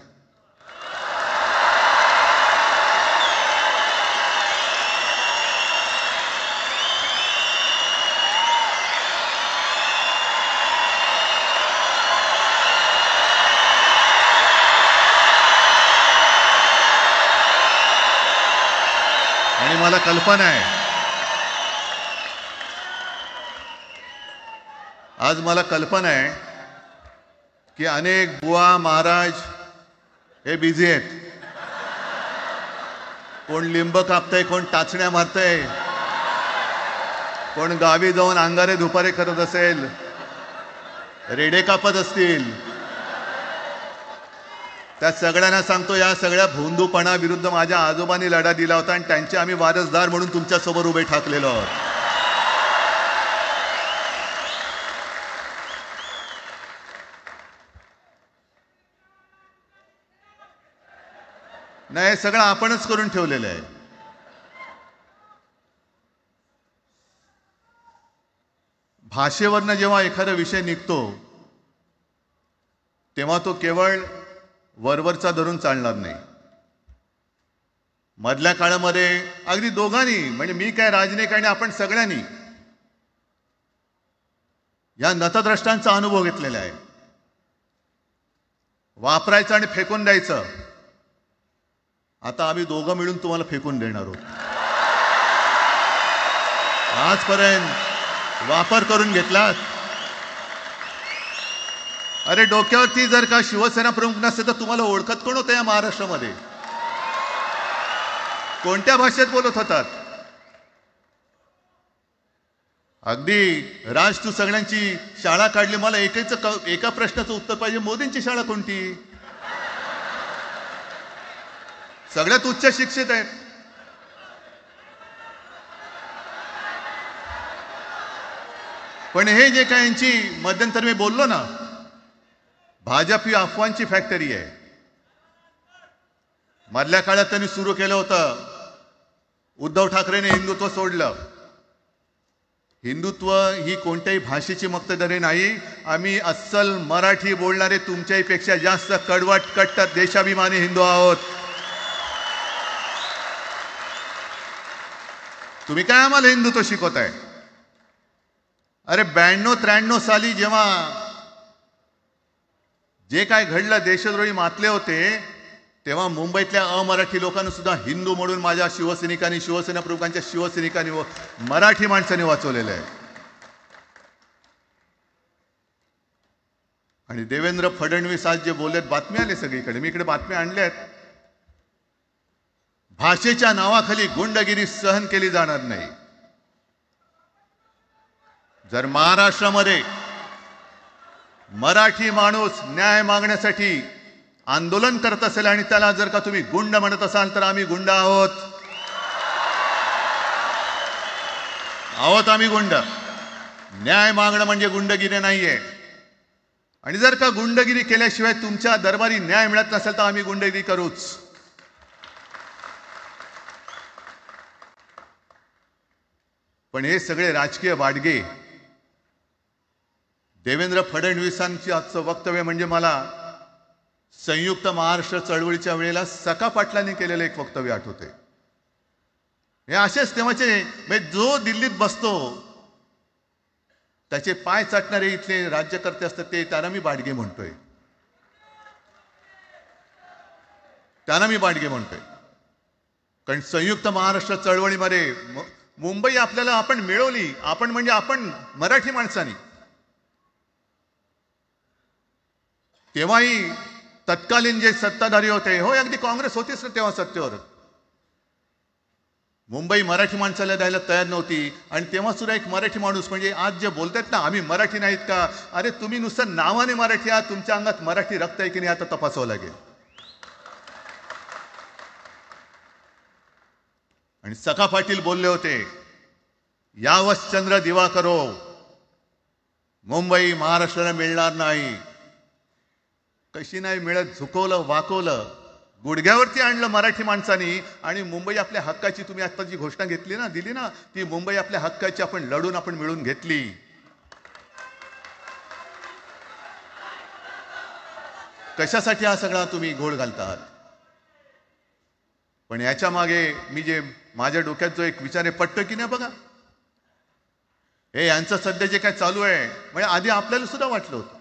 आणि मला कल्पना आहे, आज मला कल्पना आहे की अनेक बुवा महाराज हे बिझी आहेत. कोण लिंब कापतंय, कोण टाचण्या मारतंय, कोण गावी जाऊन अंगारे दुपारे करत असेल, रेडे कापत असतील. त्या सगळ्यांना सांगतो, या सगळ्या भोंदूपणा विरुद्ध माझ्या आजोबांनी लढा दिला होता आणि त्यांचे आम्ही वारसदार म्हणून तुमच्या समोर उभे ठाकलेलो आहोत. नाही, हे सगळं आपणच करून ठेवलेलं आहे. भाषेवरनं जेव्हा एखादा विषय निघतो तेव्हा तो केवळ वरवरचा धरून चालणार नाही. मधल्या काळामध्ये अगदी दोघांनी, म्हणजे मी काय, राजनैतिक आणि आपण सगळ्यांनी या नतद्रष्टांचा अनुभव घेतलेला आहे. वापरायचं आणि फेकून द्यायचं. आता आम्ही दोघं मिळून तुम्हाला फेकून देणार आहोत. आजपर्यंत वापर करून घेतलात. अरे डोक्यावरती जर का शिवसेना प्रमुख नसते तर तुम्हाला ओळखत कोण होतं या महाराष्ट्रामध्ये? कोणत्या भाषेत बोलत होतात? अगदी राज, तू सगळ्यांची शाळा काढली, मला एका प्रश्नाचं उत्तर पाहिजे, मोदींची शाळा कोणती? सगळ्यात उच्च शिक्षित आहेत. पण हे जे काय यांची मध्यंतर मी बोललो ना, भाजप ही अफवांची फॅक्टरी आहे. मधल्या काळात त्यांनी सुरू केलं होतं, उद्धव ठाकरेने हिंदुत्व सोडलं. हिंदुत्व ही कोणत्याही भाषेची मक्तेदारी नाही. आम्ही अस्सल मराठी बोलणारे तुमच्याही पेक्षा जास्त कडवट, कट्टर, देशाभिमानी हिंदू आहोत. तुम्ही काय आम्हाला हिंदुत्व शिकवताय? अरे 92-93 साली जेव्हा जे काय घडलं, देशद्रोही मातले होते, तेव्हा मुंबईतल्या अमराठी लोकांना सुद्धा हिंदू म्हणून माझ्या शिवसैनिकांनी, शिवसेना प्रमुखांच्या शिवसैनिकांनी व मराठी माणसांनी वाचवलेलं आहे. आणि देवेंद्र फडणवीस आज जे बोललेत, बातमी आली सगळीकडे, मी इकडे बातम्या आणल्या आहेत. भाषेच्या नावाखाली गुंडगिरी सहन केली जाणार नाही. जर महाराष्ट्रामध्ये मराठी माणूस न्याय मागण्यासाठी आंदोलन करत असेल आणि त्याला जर का तुम्ही गुंड म्हणत असाल तर आम्ही गुंड आहोत. आम्ही गुंड. न्याय मागणं म्हणजे गुंडगिरी नाहीये. आणि जर का गुंडगिरी केल्याशिवाय तुमच्या दरबारी न्याय मिळत नसेल तर आम्ही गुंडगिरी करूच. पण हे सगळे राजकीय वाडगे, देवेंद्र फडणवीसांची आजचं वक्तव्य म्हणजे मला संयुक्त महाराष्ट्र चळवळीच्या वेळेला सखा पाटलांनी केलेलं एक वक्तव्य आठवते. हे असेच तेव्हाचे, म्हणजे जो दिल्लीत बसतो त्याचे पाय चाटणारे इथले राज्यकर्ते असतात, ते त्यांना मी बाडगे म्हणतोय. कारण संयुक्त महाराष्ट्र चळवळीमध्ये मुंबई आपल्याला आपण मिळवली. आपण म्हणजे आपण मराठी माणसांनी. तेव्हाही तत्कालीन जे सत्ताधारी होते, हो अगदी काँग्रेस होतीच ना तेव्हा सत्तेवर, मुंबई मराठी माणसाला द्यायला तयार नव्हती. आणि तेव्हा सुद्धा एक मराठी माणूस, म्हणजे आज जे बोलतात ना आम्ही मराठी नाहीत का, अरे तुम्ही नुसतं नावाने मराठी आहात, तुमच्या अंगात मराठी रक्त आहे की नाही आता तपासावं लागेल. आणि सखा पाटील बोलले होते, यावश चंद्र दिवा करो, मुंबई महाराष्ट्राला मिळणार नाही. कशी नाही मिळत, झुकवलं, वाकवलं, गुडघ्यावरती आणलं मराठी माणसानी. आणि मुंबई आपल्या हक्काची, तुम्ही आता जी घोषणा घेतली ना, दिली ना, ती मुंबई आपल्या हक्काची आपण लढून आपण मिळून घेतली. कशासाठी हा सगळा तुम्ही घोळ घालता आहात? पण याच्या मागे मी जे माझ्या डोक्यात जो एक विचार आहे, पटतो की नाही बघा. हे यांचं सध्या जे काय चालू आहे, म्हणजे आधी आपल्याला सुद्धा वाटलं होतं.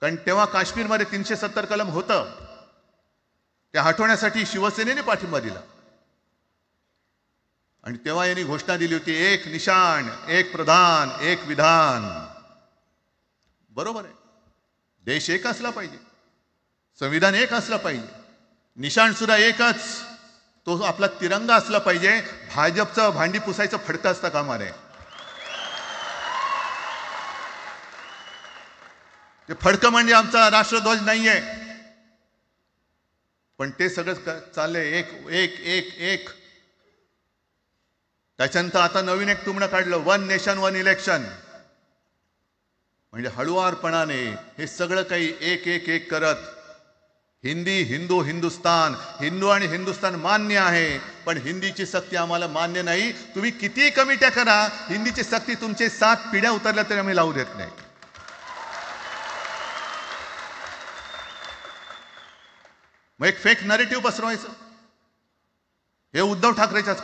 कारण तेव्हा काश्मीरमध्ये 370 कलम होतं, ते हटवण्यासाठी शिवसेनेने पाठिंबा दिला. आणि तेव्हा यांनी घोषणा दिली होती, एक निशाण, एक प्रधान, एक विधान. बरोबर आहे, देश एक असला पाहिजे, संविधान एक असलं पाहिजे, निशाण सुद्धा एकच, तो आपला तिरंगा असला पाहिजे. भाजपचं भांडी पुसायचं फडकं असतं कामा नये. ते फडकं म्हणजे आमचा राष्ट्रध्वज नाहीये, पण ते सगळं चाललंय एक एक एक एक. त्याच्यानंतर आता नवीन एक तुमणं काढलं, वन नेशन वन इलेक्शन. म्हणजे हळुवारपणाने हे सगळं काही एक एक एक करत, हिंदी, हिंदू, हिंदुस्तान, हिंदू आणि हिंदुस्तान मान्य आहे, पण हिंदीची सक्ती आम्हाला मान्य नाही. तुम्ही किती कमिट्या करा, हिंदीची सक्ती तुमचे 7 पिढ्या उतरल्या तरी आम्ही लावू देत नाही. मग एक फेक नरेटिव्ह पसरवायचं. हे उद्धव ठाकरेच्याच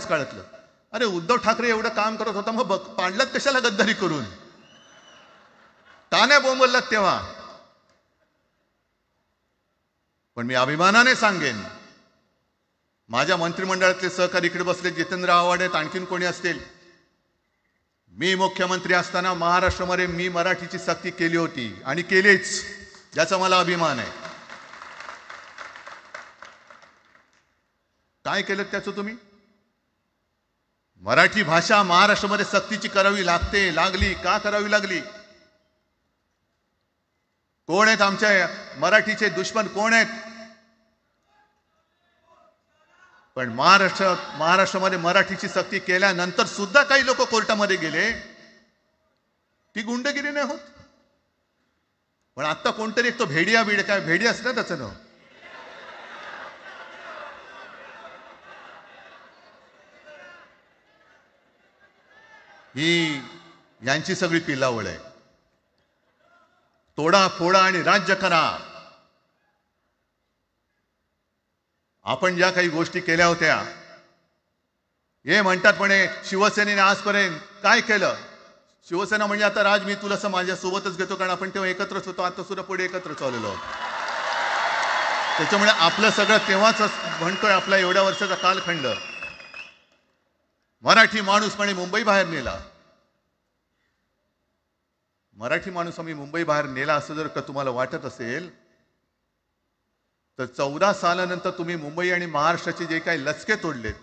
काळातलं. अरे उद्धव ठाकरे एवढं काम करत होता, मग पाडलात कशाला गद्दारी करून? टाण्या बोंबललात तेव्हा. पण मी अभिमानाने सांगेन, माझ्या मंत्रिमंडळातले सहकारी इकडे बसले, जितेंद्र आव्हाड आहेत, आणखीन कोणी असतील. मी मुख्यमंत्री असताना महाराष्ट्रामध्ये मी मराठीची सक्ती केली होती आणि केलीच, ज्याचा मला अभिमान आहे. काय केलं त्याचं तुम्ही? मराठी भाषा महाराष्ट्रामध्ये सक्तीची करावी लागली. का करावी लागली? कोण आहेत आमच्या मराठीचे दुश्मन, कोण आहेत? पण महाराष्ट्रामध्ये मराठीची सक्ती केल्यानंतर सुद्धा काही लोक कोर्टामध्ये गेले. ती गुंडगिरी नाही होत. पण आता कोणतरी एक तो भेडी असतं त्याचं नाव, ही यांची सगळी पिलावळ आहे. तोडा फोडा आणि राज्य करा. आपण ज्या काही गोष्टी केल्या होत्या, हे म्हणतात म्हणे शिवसेनेने आजपर्यंत काय केलं. शिवसेना म्हणजे आता राज, मी तुला माझ्या सोबतच घेतो, कारण आपण तेव्हा एकत्रच होतो, आता सुद्धा पुढे एकत्र चाललेलो आहोत. त्याच्यामुळे आपलं सगळं तेव्हाच म्हणतोय, आपला एवढ्या वर्षाचा कालखंड. मराठी माणूस म्हणे मुंबई बाहेर नेला. मराठी माणूस आम्ही मुंबई बाहेर नेला असं जर का तुम्हाला वाटत असेल, तर 14 सालानंतर तुम्ही मुंबई आणि महाराष्ट्राचे जे काही लचके तोडलेत,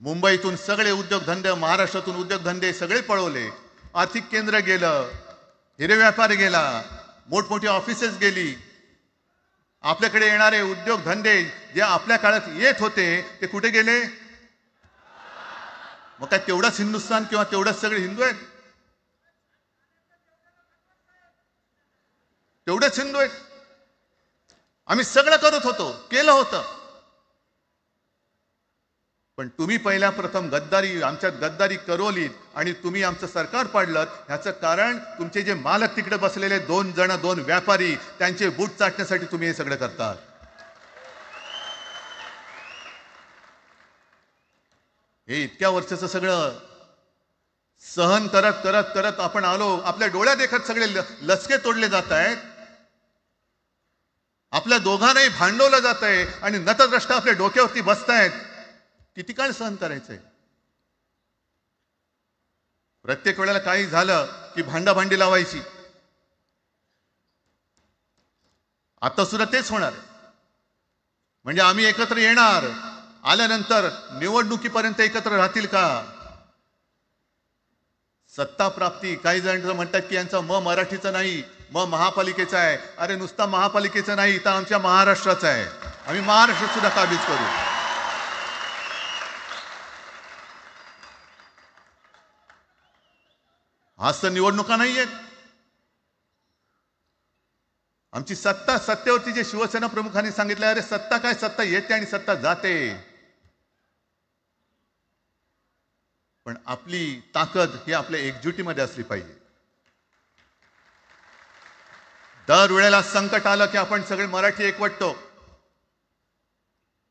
मुंबईतून सगळे उद्योगधंदे, महाराष्ट्रातून उद्योगधंदे सगळे पळवले, आर्थिक केंद्र गेलं, हिरे व्यापार गेला, मोठमोठी ऑफिसेस गेली. आपल्याकडे येणारे उद्योगधंदे जे आपल्या काळात येत होते ते कुठे गेले? मग काय तेवढाच हिंदुस्थान किंवा तेवढाच सगळे हिंदू आहेत? तेवढेच हिंदू आहेत. आम्ही सगळं करत होतो, केलं होतं. पण तुम्ही पहिल्या प्रथम आमच्यात गद्दारी करवलीत आणि तुम्ही आमचं सरकार पाडलं. ह्याचं कारण तुमचे जे मालक तिकडे बसलेले 2 व्यापारी, त्यांचे बूट चाटण्यासाठी तुम्ही हे सगळं करतात. हे इतक्या वर्षाचं सगळं सहन करत करत करत आपण आलो. आपल्या डोळ्या देखत सगळे लचके तोडले जात आहेत. आपल्या दोघांनाही भांडवलं जात आहे आणि नतद्रष्टा आपल्या डोक्यावरती बसतायत. किती काळ सहन करायचंय? प्रत्येक वेळेला काही झालं की भांडाभांडी लावायची. आता सुद्धा तेच होणार. म्हणजे आम्ही एकत्र येणार, आल्यानंतर निवडणुकीपर्यंत एकत्र राहतील का? सत्ता प्राप्ती, काही जण म्हणतात की यांचा मराठीचा नाही, महापालिकेचा आहे. अरे नुसता महापालिकेचा नाही, तर आमच्या महाराष्ट्राचा आहे. आम्ही महाराष्ट्र सुद्धा काबीज करू. आज तर निवडणुका नाहीयेत. आमची सत्तेवरती जे शिवसेना प्रमुखांनी सांगितलं, अरे सत्ता काय, सत्ता येते आणि सत्ता जाते. पण आपली ताकद ही आपल्या एकजुटीमध्ये असली पाहिजे. दर वेळेला संकट आलं की आपण सगळे मराठी एकवटतो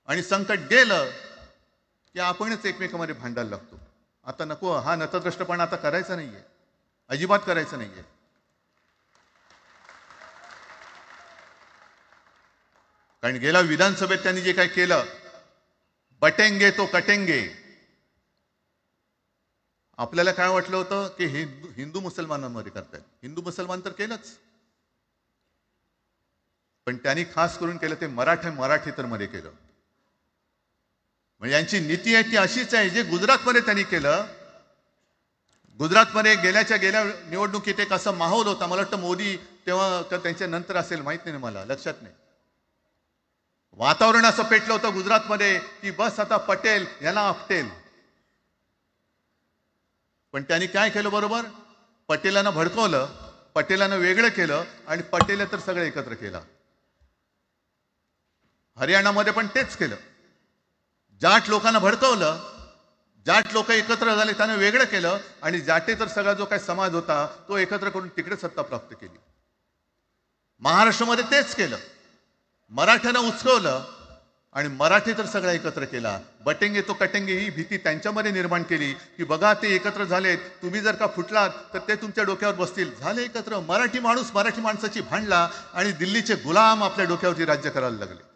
आणि संकट गेलं की आपणच एकमेकांमध्ये भांडायला लागतो. आता नको, हा नतद्रष्टपणा आता करायचा नाहीये, अजिबात करायचं नाहीये. कारण गेल्या विधानसभेत त्यांनी जे काही केलं, बटेंगे तो कटेंगे. आपल्याला काय वाटलं होतं की हिंदू मुसलमानांमध्ये करतायत. हिंदू मुसलमान तर केलंच, पण त्यांनी खास करून केलं ते मराठीतर मध्ये केलं. म्हणजे यांची नीती आहे ती अशीच आहे जे गुजरातमध्ये त्यांनी केलं. गुजरातमध्ये गेल्या निवडणुकीत एक असा माहोल होता, मला वाटतं मोदी तेव्हा का त्यांच्या नंतर असेल माहित नाही, मला लक्षात नाही. वातावरण असं पेटलं होतं गुजरातमध्ये की बस आता पटेल यांना आपटेल. पण त्यांनी काय केलं बरोबर, पटेलांना भडकवलं, पटेलांना वेगळं केलं आणि पटेल तर सगळं एकत्र केलं. हरियाणामध्ये पण तेच केलं. जाट लोकांना भडकवलं, जाट लोक एकत्र झाले त्यांना वेगळं केलं आणि जाटे तर सगळा जो काही समाज होता तो एकत्र करून तिकडे सत्ता प्राप्त केली. महाराष्ट्रामध्ये तेच केलं. मराठ्यांना उचकवलं आणि मराठी तर सगळा एकत्र केला. बटेंगे तो कटेंगे ही भीती त्यांच्यामध्ये निर्माण केली की बघा ते एकत्र झालेत, तुम्ही जर का फुटलात तर ते तुमच्या डोक्यावर बसतील. झाले एकत्र. मराठी माणूस मराठी माणसाची भांडला आणि दिल्लीचे गुलाम आपल्या डोक्यावरती राज्य करायला लागले.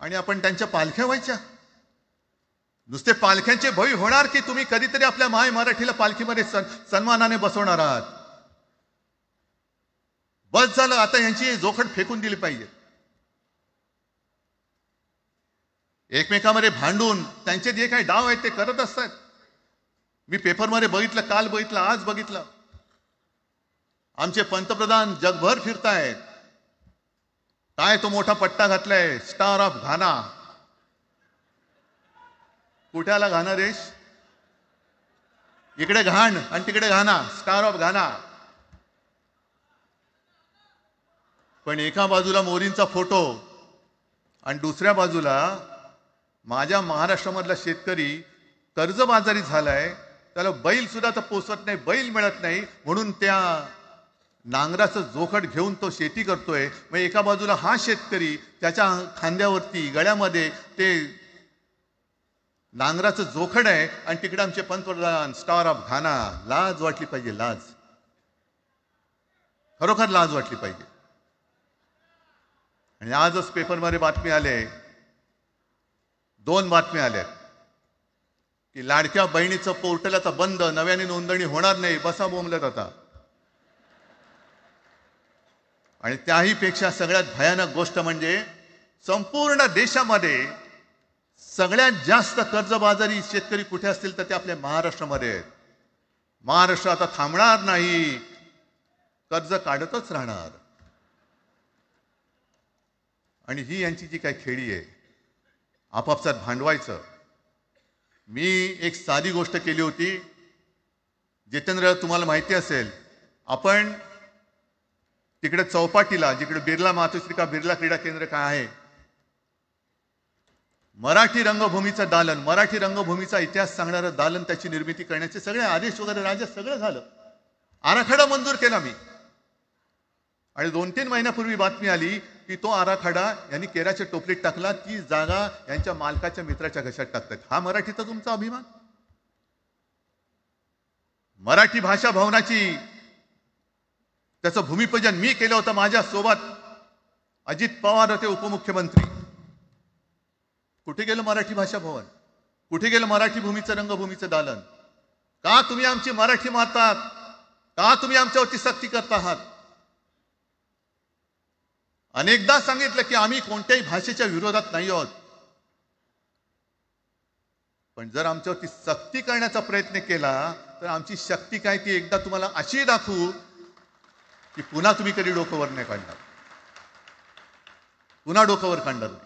आणि आपण त्यांच्या पालख्या व्हायच्या. नुसते पालख्यांचे भय होणार की तुम्ही कधीतरी आपल्या माय मराठीला पालखीमध्ये सन्मानाने बसवणार आहात. बस झालं, आता यांची जोखड फेकून दिली पाहिजे. एकमेकांमध्ये भांडून त्यांचे जे काही डाव आहेत ते करत असतात. मी पेपरमध्ये बघितलं, काल बघितलं, आज बघितलं. आमचे पंतप्रधान जगभर फिरतायत. काय तो मोठा पट्टा घातलाय, स्टार ऑफ घाना. कुठे आला घाना देश? इकडे घाण आणि तिकडे घाना, स्टार ऑफ घाना. पण एका बाजूला मोदींचा फोटो आणि दुसऱ्या बाजूला माझ्या महाराष्ट्रामधला शेतकरी कर्जबाजारी झालाय, त्याला बैल सुद्धा तर पोचत नाही, बैल मिळत नाही, म्हणून त्या नांगराचं जोखड घेऊन तो शेती करतोय. मग एका बाजूला हा शेतकरी त्याच्या खांद्यावरती गळ्यामध्ये ते नांगराचं जोखड आहे आणि तिकडे आमचे पंतप्रधान स्टार ऑफ घाना. लाज वाटली पाहिजे, लाज, खरोखर लाज वाटली पाहिजे. आणि आजच पेपरमध्ये बातमी आले, 2 बातम्या आल्या की लाडक्या बहिणीचं पोर्टल आता बंद, नव्याने नोंदणी होणार नाही. बसा बोंबलत आता. आणि त्याही पेक्षा सगळ्यात भयानक गोष्ट म्हणजे संपूर्ण देशामध्ये सगळ्यात जास्त कर्जबाजारी शेतकरी कुठे असतील तर ते आपल्या महाराष्ट्रामध्ये आहेत. महाराष्ट्र आता थांबणार नाही, कर्ज काढतच राहणार. आणि ही यांची जी काही खेळी आहे, आपापसात भांडवायचं. मी एक साधी गोष्ट केली होती. जितेंद्र, तुम्हाला माहिती असेल, आपण तिकडे चौपाटीला, जिकडे बिर्ला मातोश्री का बिर्ला क्रीडा केंद्र काय आहे, मराठी रंगभूमीचं दालन, मराठी रंगभूमीचा इतिहास सांगणारं दालन, त्याची निर्मिती करण्याचे सगळे आदेश वगैरे राजा सगळं झालं. आराखडा मंजूर केला मी. आणि 2-3 महिन्यापूर्वी बातमी आली की तो आराखडा यांनी केराच्या टोपलीत टाकला, ती जागा यांच्या मालकाच्या मित्राच्या घशात टाकतात. हा मराठीचा तुमचा अभिमान? मराठी भाषा भवनाची त्याचं भूमिपूजन मी केलं होतं. माझ्या सोबत अजित पवार होते उपमुख्यमंत्री. कुठे गेलं मराठी भाषा भवन? कुठे गेलं मराठी भूमीचं रंगभूमीचं दालन? का तुम्ही आमची मराठी मारतात? का तुम्ही आमच्यावरती सक्ती करता आहात? अनेकदा सांगितलं की आम्ही कोणत्याही भाषेच्या विरोधात नाही आहोत, पण जर आमच्यावरती सक्ती करण्याचा प्रयत्न केला तर आमची शक्ती काय ती एकदा तुम्हाला अशी दाखवू की पुन्हा तुम्ही कधी डोकं वर नाही काढणार, पुन्हा डोकं वर काढणार नाही.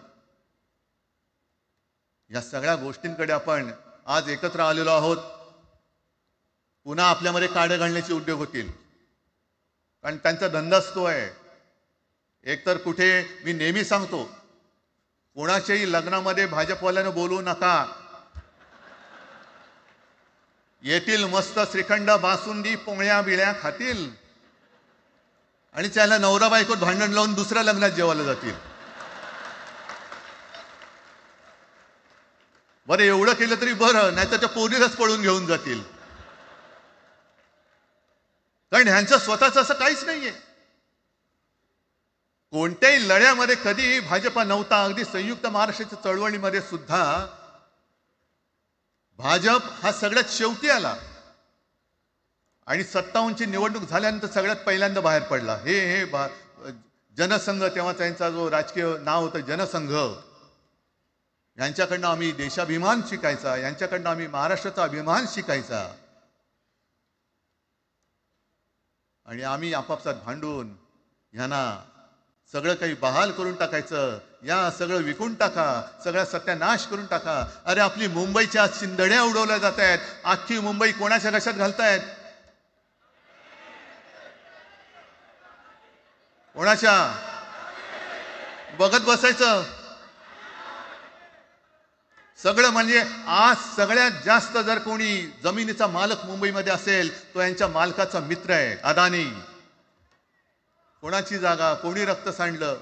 या सगळ्या गोष्टींकडे आपण आज एकत्र आलेलो आहोत. पुन्हा आपल्यामध्ये काड्या घालण्याचे उद्योग होतील, कारण त्यांचा धंदाच तो आहे. एकतर कुठे, मी नेहमी सांगतो, कोणाच्याही लग्नामध्ये भाजपवाल्यानं बोलवू नका. येतील मस्त श्रीखंड, बासुंदी, पोळ्या बिळ्या खातील आणि त्याला नवरा बायकोत भांडण लावून दुसऱ्या लग्नात जेवायला जातील. बरं, एवढं केलं तरी बरं, नाही तर त्या पोरीलाच पळून घेऊन जातील. कारण ह्यांचं स्वतःच असं काहीच नाहीये. कोणत्याही लढ्यामध्ये कधी भाजपा नव्हता. अगदी संयुक्त महाराष्ट्राच्या चळवळीमध्ये सुद्धा भाजप हा सगळ्यात शेवटी आला आणि 57ची निवडणूक झाल्यानंतर सगळ्यात पहिल्यांदा बाहेर पडला. हे जनसंघ, तेव्हा त्यांचा जो राजकीय नाव होतं जनसंघ, यांच्याकडनं आम्ही देशाभिमान शिकायचा, यांच्याकडनं आम्ही महाराष्ट्राचा अभिमान शिकायचा. आणि आम्ही आपापसात भांडून ह्यांना सगळं काही बहाल करून टाकायचं, या सगळं विकून टाका, सगळा सत्यानाश करून टाका. अरे आपली मुंबईच्या शिंदड्या उडवल्या जात आहेत. अख्खी मुंबई कोणाच्या कशात घालतायत? कोणाच्या? बघत बसायचं सगळं. म्हणजे आज सगळ्यात जास्त जर कोणी जमिनीचा मालक मुंबईमध्ये असेल तो यांच्या मालकाचा मित्र आहे, अदानी. कोणाची जागा? कोणी रक्त सांडलं?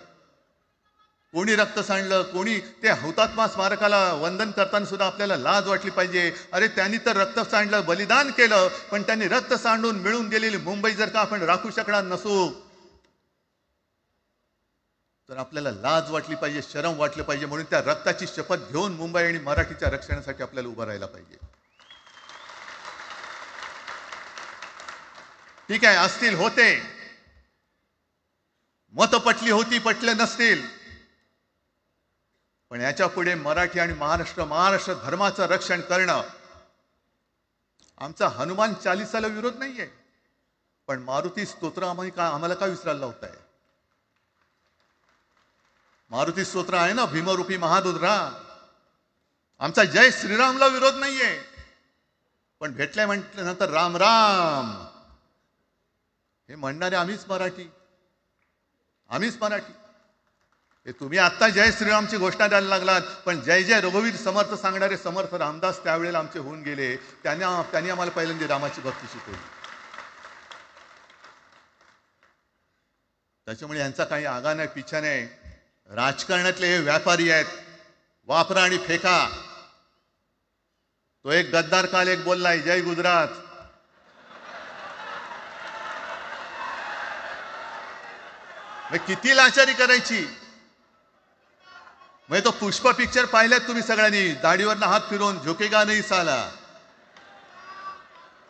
कोणी ते हुतात्मा स्मारकाला वंदन करताना सुद्धा आपल्याला लाज वाटली पाहिजे. अरे त्यांनी तर रक्त सांडलं, बलिदान केलं, पण त्यांनी रक्त सांडून मिळून गेलेली मुंबई जर का आपण राखू शकणार नसू तर आपल्याला लाज वाटली पाहिजे, शरम वाटलं पाहिजे. म्हणून त्या रक्ताची शपथ घेऊन मुंबई आणि मराठीच्या रक्षणासाठी आपल्याला उभं राहायला पाहिजे. ठीक आहे, असतील, होते मत, पटली होती, पटले नसतील, पण याच्या पुढे मराठी आणि महाराष्ट्र धर्माचं रक्षण करणं. आमचा हनुमान चालीसाला विरोध नाहीये, पण मारुती स्तोत्र आम्हाला का विसरायला लावताय? मारुती स्तोत्र आहे ना, भीमरूपी महारुद्रा. आमचा जय श्रीरामला विरोध नाहीये, पण भेटल्या म्हटल्यानंतर राम राम हे म्हणणारे आम्हीच मराठी. हे तुम्ही आता जय श्रीरामची घोषणा द्यायला लागलात, पण जय जय रघुवीर समर्थ सांगणारे समर्थ रामदास त्यावेळेला आमचे होऊन गेले. त्यांनी आम्हाला पहिल्यांदा रामाची भक्ती शिकवली. त्याच्यामुळे यांचा काही आगा नाही, पिछा नाही. राजकारणातले हे व्यापारी आहेत, वापरा आणि फेका. तो एक गद्दार काल एक बोललाय, जय गुजरात. किती लाचारी करायची? म्हणजे तो पुष्प पिक्चर पाहिल्यात तुम्ही सगळ्यांनी, दाढीवरनं हात फिरवून, झुकेगा नाही साला.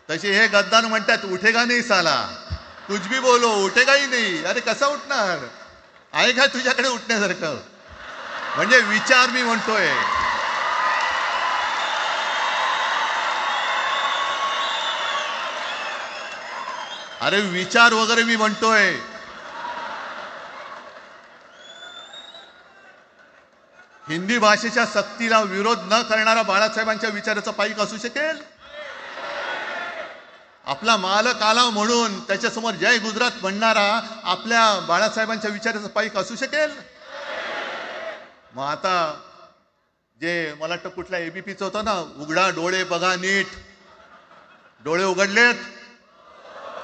तसे हे गद्दार म्हणतात, उठेगा नाही साला. कुछ भी बोलो, उठेगाही नाही. अरे कसा उठणार? आहे का तुझ्याकडे उठण्यासारखं? म्हणजे विचार मी म्हणतोय. अरे विचार वगैरे मी म्हणतोय. हिंदी भाषेच्या सक्तीला विरोध न करणारा बाळासाहेबांच्या विचाराचा पाईक असू शकेल? आपला मालक आला म्हणून त्याच्यासमोर जय गुजरात म्हणणारा आपल्या बाळासाहेबांच्या विचाराचा पाईक असू शकेल? मग आता जे मला वाटतं कुठल्या एबीपीचं होतं ना, उघडा डोळे बघा नीट. डोळे उघडलेत,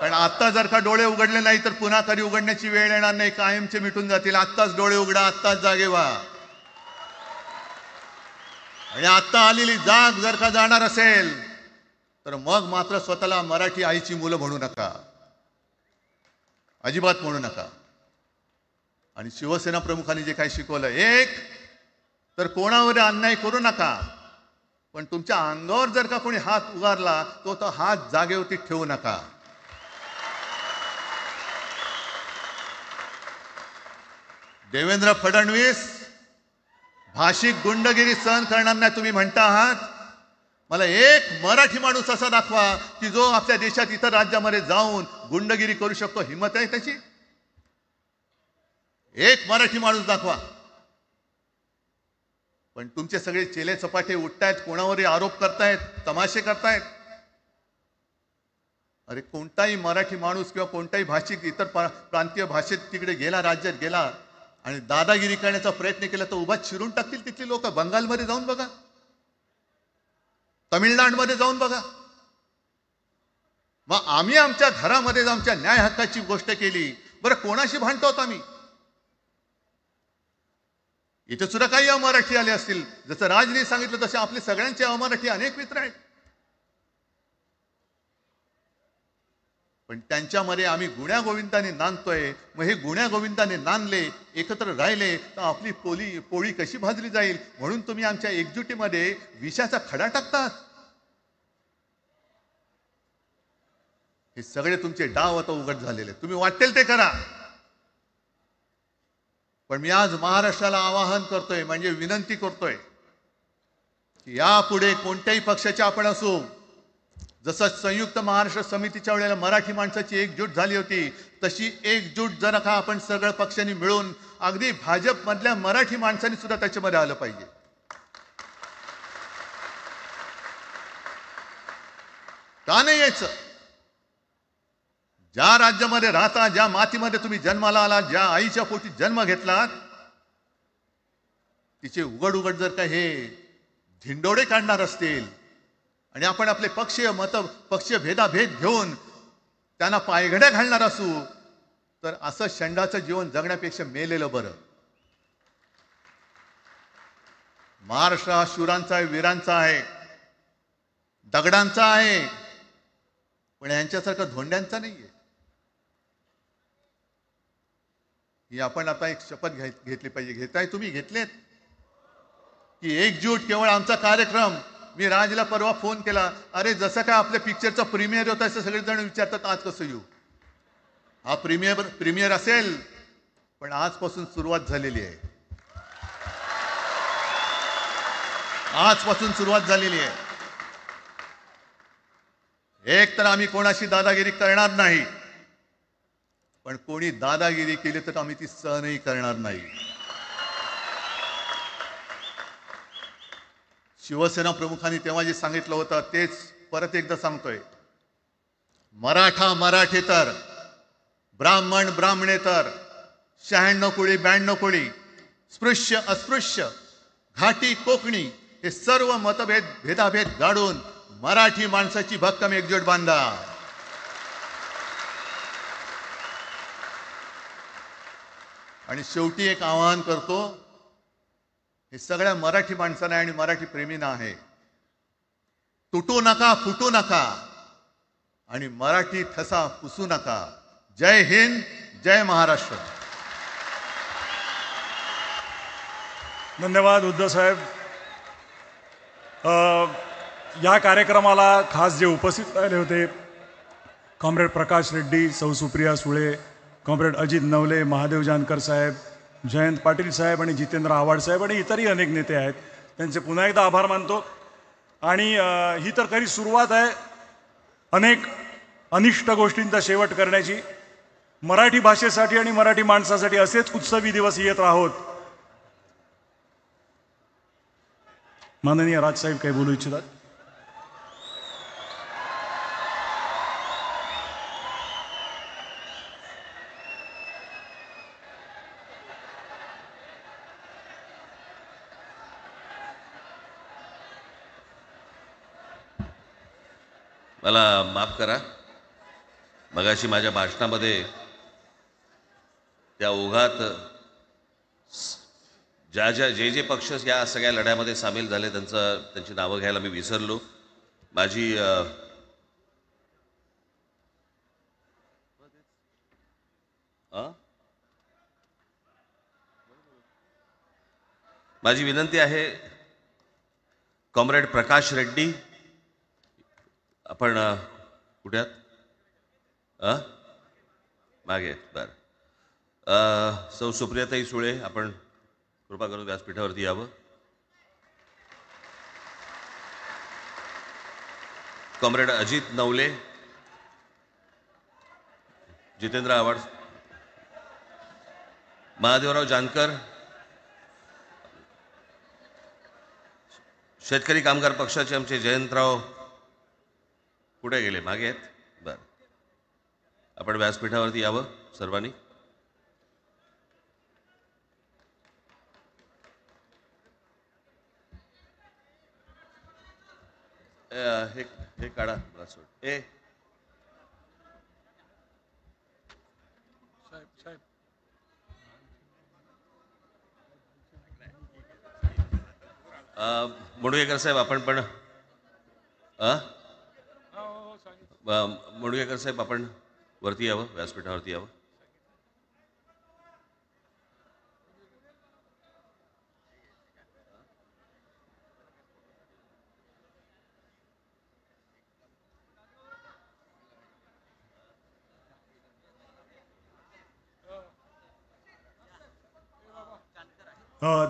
पण आता जर का डोळे उघडले नाही तर पुन्हा कधी उघडण्याची वेळ येणार नाही, कायमचे मिटून जातील. आत्ताच डोळे उघडा, आत्ताच जागे व्हा. आणि आत्ता आलेली जाग जर का जाणार असेल तर मग मात्र स्वतःला मराठी आईची मुलं म्हणू नका, अजिबात म्हणू नका. आणि शिवसेना प्रमुखांनी जे काही शिकवलं, एक तर कोणावर अन्याय करू नका, पण तुमच्या अंगावर जर का कोणी हात उगारला तो हात जागेवरती ठेवू नका. देवेंद्र फडणवीस भाषिक गुंडगिरी सहन करणार नाही तुम्ही म्हणता आहात. मला एक मराठी माणूस असा दाखवा की जो आपल्या देशात इतर राज्यामध्ये जाऊन गुंडगिरी करू शकतो. हिंमत आहे त्याची? एक मराठी माणूस दाखवा. पण तुमचे सगळे चेले चपाटे उठतायत, कोणावरही आरोप करतायत, तमाशे करतायत. अरे कोणताही मराठी माणूस किंवा कोणताही भाषिक इतर प्रांतीय भाषेत तिकडे गेला, राज्यात गेला आणि दादागिरी करण्याचा प्रयत्न केला तर उभा चिरून टाकतील तिथली लोक. बंगालमध्ये जाऊन बघा, तमिळनाडूमध्ये जाऊन बघा. मग आम्ही आमच्या घरामध्ये आमच्या न्याय हक्काची गोष्ट केली, बरं कोणाशी भांडतो आम्ही? इथे सुद्धा काही अमराठी आले असतील, जसं राजने सांगितलं तसे आपले सगळ्यांचे अमराठी अनेक मित्र आहेत. पण त्यांच्यामध्ये आम्ही गुण्यागोविंदाने नांदतोय. मग हे गुण्यागोविंदाने नांदले, एकत्र राहिले तर आपली पोळी कशी भाजली जाईल. म्हणून तुम्ही आमच्या एकजुटीमध्ये विषाचा खडा टाकतात. हे सगळे तुमचे डाव आता उघड झालेले. तुम्ही वाटेल ते करा. पण मी आज महाराष्ट्राला आवाहन करतोय, म्हणजे विनंती करतोय की यापुढे कोणत्याही पक्षाचे आपण असू, जसं संयुक्त महाराष्ट्र समितीच्या वेळेला मराठी माणसाची एकजूट झाली होती, तशी एकजूट जर का आपण सगळ्या पक्षांनी मिळून, अगदी भाजपमधल्या मराठी माणसांनी सुद्धा त्याच्यामध्ये आलं पाहिजे. का नाही यायचं? ज्या राज्यामध्ये राहता, ज्या मातीमध्ये तुम्ही जन्माला आलात, ज्या आईच्या पोटी जन्म घेतलात, तिचे उघड उघड जर का हे धिंडोडे काढणार असतील आणि आपण आपले पक्षीय भेदाभेद घेऊन त्यांना पायघड्या घालणार असू, तर असं षंडाचं जीवन जगण्यापेक्षा मेलेलं बरं. महाराष्ट्र हा शूरांचा आहे, वीरांचा आहे, दगडांचा आहे, पण यांच्यासारखा धोंड्यांचा नाहीये. ही आपण आता एक शपथ घेतली पाहिजे. घेताय तुम्ही? घेतलेत की एकजूट केवळ आमचा कार्यक्रम. मी राजला परवा फोन केला, अरे जसं काय आपल्या पिक्चरचा प्रीमियर होता असं सगळेजण विचारतात आज कसं येऊ. हा प्रीमियर असेल, पण आजपासून सुरुवात झालेली आहे. आजपासून सुरुवात झालेली आहे. एक तर आम्ही कोणाशी दादागिरी करणार नाही, पण कोणी दादागिरी केली तर आम्ही ती सहनही करणार नाही. शिवसेना प्रमुखांनी तेव्हा जे सांगितलं होतं तेच परत एकदा सांगतोय. मराठा मराठेतर, ब्राह्मण ब्राह्मणेतर, 96 कोळी 92 कोळी, स्पृश्य अस्पृश्य, घाटी कोकणी, हे सर्व भेदाभेद गाडून मराठी माणसाची भक्कम एकजूट बांधा. आणि शेवटी एक आवाहन करतो, हे सगळ्या मराठी माणसांना आणि मराठी प्रेमींना आहे, तुटू नका, फुटू नका आणि मराठी ठसा पुसू नका. जय हिंद, जय महाराष्ट्र. धन्यवाद उद्धव साहेब. या कार्यक्रमाला खास जे उपस्थित राहिले होते, कॉम्रेड प्रकाश रेड्डी, सौ सुप्रिया सुळे, कॉम्रेड अजित नवले, महादेव जानकर साहेब, जयंत पाटील साहेब आणि जितेंद्र आव्हाड साहेब आणि इतरही अनेक नेते आहेत, त्यांचे पुन्हा एकदा आभार मानतो. आणि ही तर खरी सुरुवात आहे अनेक अनिष्ट गोष्टींचा शेवट करण्याची. मराठी भाषेसाठी आणि मराठी माणसासाठी असेच उत्सवी दिवस येत राहोत. माननीय राजसाहेब काही बोलू इच्छितात? मला माफ करा, मगाशी माझ्या भाषणामध्ये त्या ओघात जे पक्ष या सगळ्या लढ्यामध्ये सामील झाले त्यांची नावं घ्यायला मी विसरलो. माझी विनंती आहे, कॉम्रेड प्रकाश रेड्डी, आपण कुठे आहात? मागे. बरं. सौ सुप्रियाताई सुळे, आपण कृपा करून व्यासपीठावरती यावं. कॉम्रेड अजित नवले, जितेंद्र आव्हाड, महादेवराव जानकर, शेतकरी कामगार पक्षाचे आमचे जयंतराव कुठे गेले? मागे आहेत. बरं, आपण व्यासपीठावरती यावं सर्वांनी. हे काढा मला सोड. मुडगेकर साहेब, आपण पण मुडगेकर साहेब, आपण वरती यावं, व्यासपीठावरती यावं.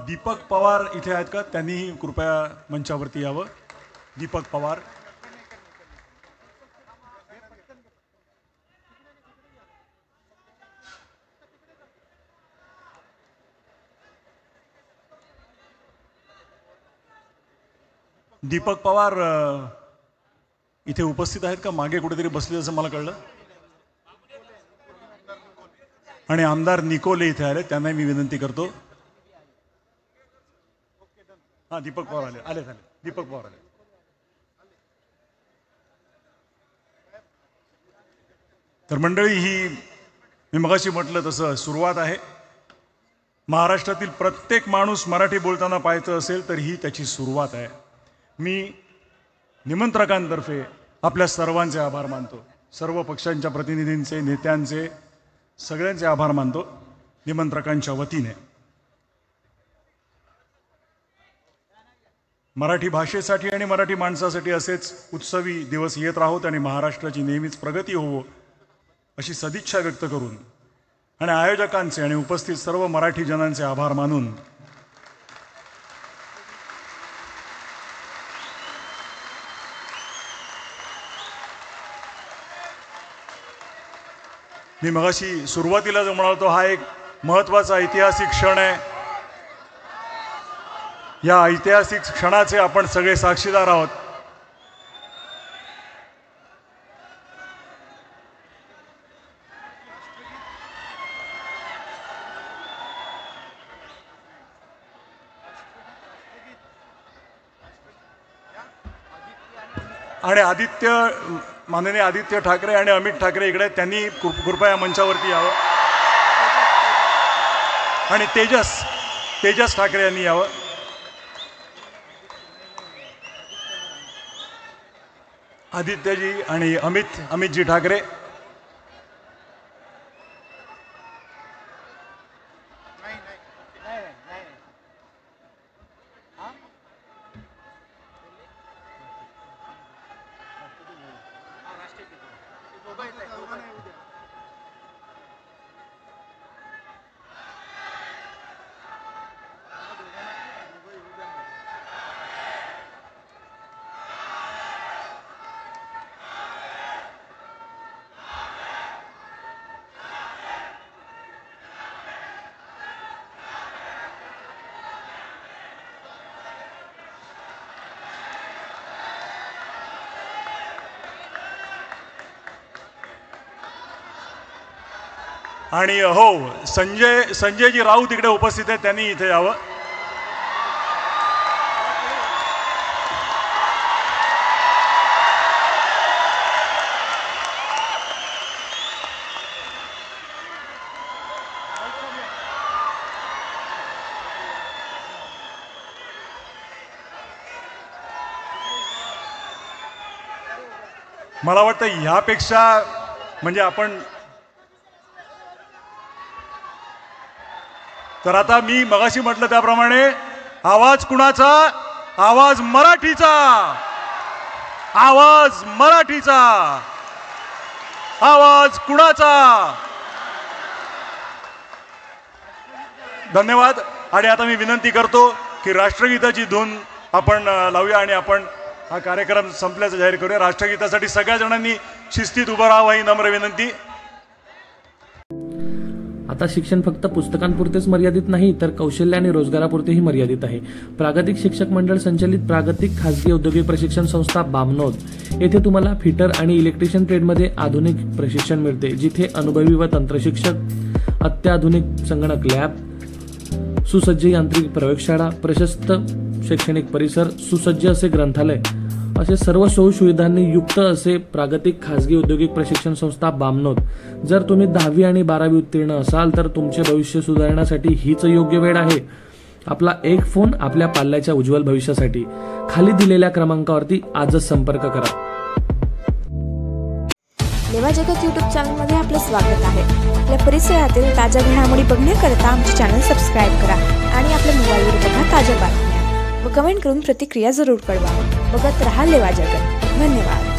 दीपक पवार इथे आहेत का? त्यांनीही कृपया मंचावरती यावं. दीपक पवार. दीपक पवार इथे उपस्थित आहेत का? मागे कुठेतरी बसले असं मला कळलं. आणि आमदार निकोले इथे आले, त्यांना मी विनंती करतो. हा, दीपक पवार आले. दीपक पवार आले. तर मंडळी, ही मी मगाशी म्हटलं तसं सुरुवात आहे. महाराष्ट्रातील प्रत्येक माणूस मराठी बोलताना पाहायचं असेल तर ही त्याची सुरुवात आहे. मी निमंत्रकांतर्फे आपल्या सर्वांचे आभार मानतो. सर्व पक्षांच्या प्रतिनिधींचे, नेत्यांचे, सगळ्यांचे आभार मानतो निमंत्रकांच्या वतीने. मराठी भाषेसाठी आणि मराठी माणसासाठी असेच उत्सवी दिवस येत राहोत आणि महाराष्ट्राची नेहमीच प्रगती होवो अशी सदिच्छा व्यक्त करून आणि आयोजकांचे आणि उपस्थित सर्व मराठी जनांचे आभार मानून मी मगाशी सुरुवातीला जो म्हणालो, हा एक महत्त्वाचा ऐतिहासिक क्षण आहे. या ऐतिहासिक क्षणाचे आपण सगळे साक्षीदार आहोत. आणि माननीय आदित्य ठाकरे आणि अमित ठाकरे इकडे, त्यांनी कृपया मंचावरती यावं. आणि तेजस ठाकरे यांनी यावं. आदित्यजी आणि अमितजी ठाकरे. आणि हो, संजयजी राऊत इकडे उपस्थित आहेत, त्यांनी इथे यावं. मला वाटतं ह्यापेक्षा म्हणजे आपण तर आता मी मगाशी म्हटलं त्याप्रमाणे आवाज कुणाचा? आवाज मराठीचा. आवाज मराठीचा. आवाज कुणाचा? धन्यवाद. आणि आता मी विनंती करतो की राष्ट्रगीताची धून आपण लावूया आणि आपण हा कार्यक्रम संपल्याचं जाहीर करूया. राष्ट्रगीतासाठी सगळ्या जणांनी शिस्तीत उभं राहावं ही नम्र विनंती. आता शिक्षण फक्त पुस्तकांपुरतेच मर्यादित नाही तर कौशल्य आणि रोजगारापुरतेही मर्यादित आहे. प्रागतिक शिक्षक मंडळ संचलित प्रागतिक खासगी औद्योगिक प्रशिक्षण संस्था बामनोद येथे तुम्हाला फिटर आणि इलेक्ट्रिशियन ट्रेडमध्ये आधुनिक प्रशिक्षण मिळते, जिथे अनुभवी व तंत्रशिक्षक, अत्याधुनिक संगणक लॅब, सुसज्ज यांत्रिक प्रयोगशाळा, प्रशस्त शैक्षणिक परिसर, सुसज्ज असे ग्रंथालय असे सर्व सोयीसुविधांनी युक्त असे प्रागतिक खासगी औद्योगिक प्रशिक्षण संस्था बामनोद. जर तुम्ही 10वी आणि 12वी उत्तीर्ण असाल तर तुमचे भविष्य सुधारण्यासाठी हीच योग्य वेळ आहे. आपला एक फोन आपल्या पाल्याच्या उज्ज्वल भविष्यासाठी. खाली दिलेल्या क्रमांकावरती आजच संपर्क करा. लेवा जगत यूट्यूब चॅनलमध्ये आपलं स्वागत आहे. आपल्या परिसरातील ताज्या घडामोडी बघण्याकरता आमचे चॅनल सबस्क्राईब करा आणि आपल्या मोबाईलवर बघा ताज्या बातम्या व कमेंट करून प्रतिक्रिया जरूर कळवा. बघत रहा लेवा जगत. धन्यवाद.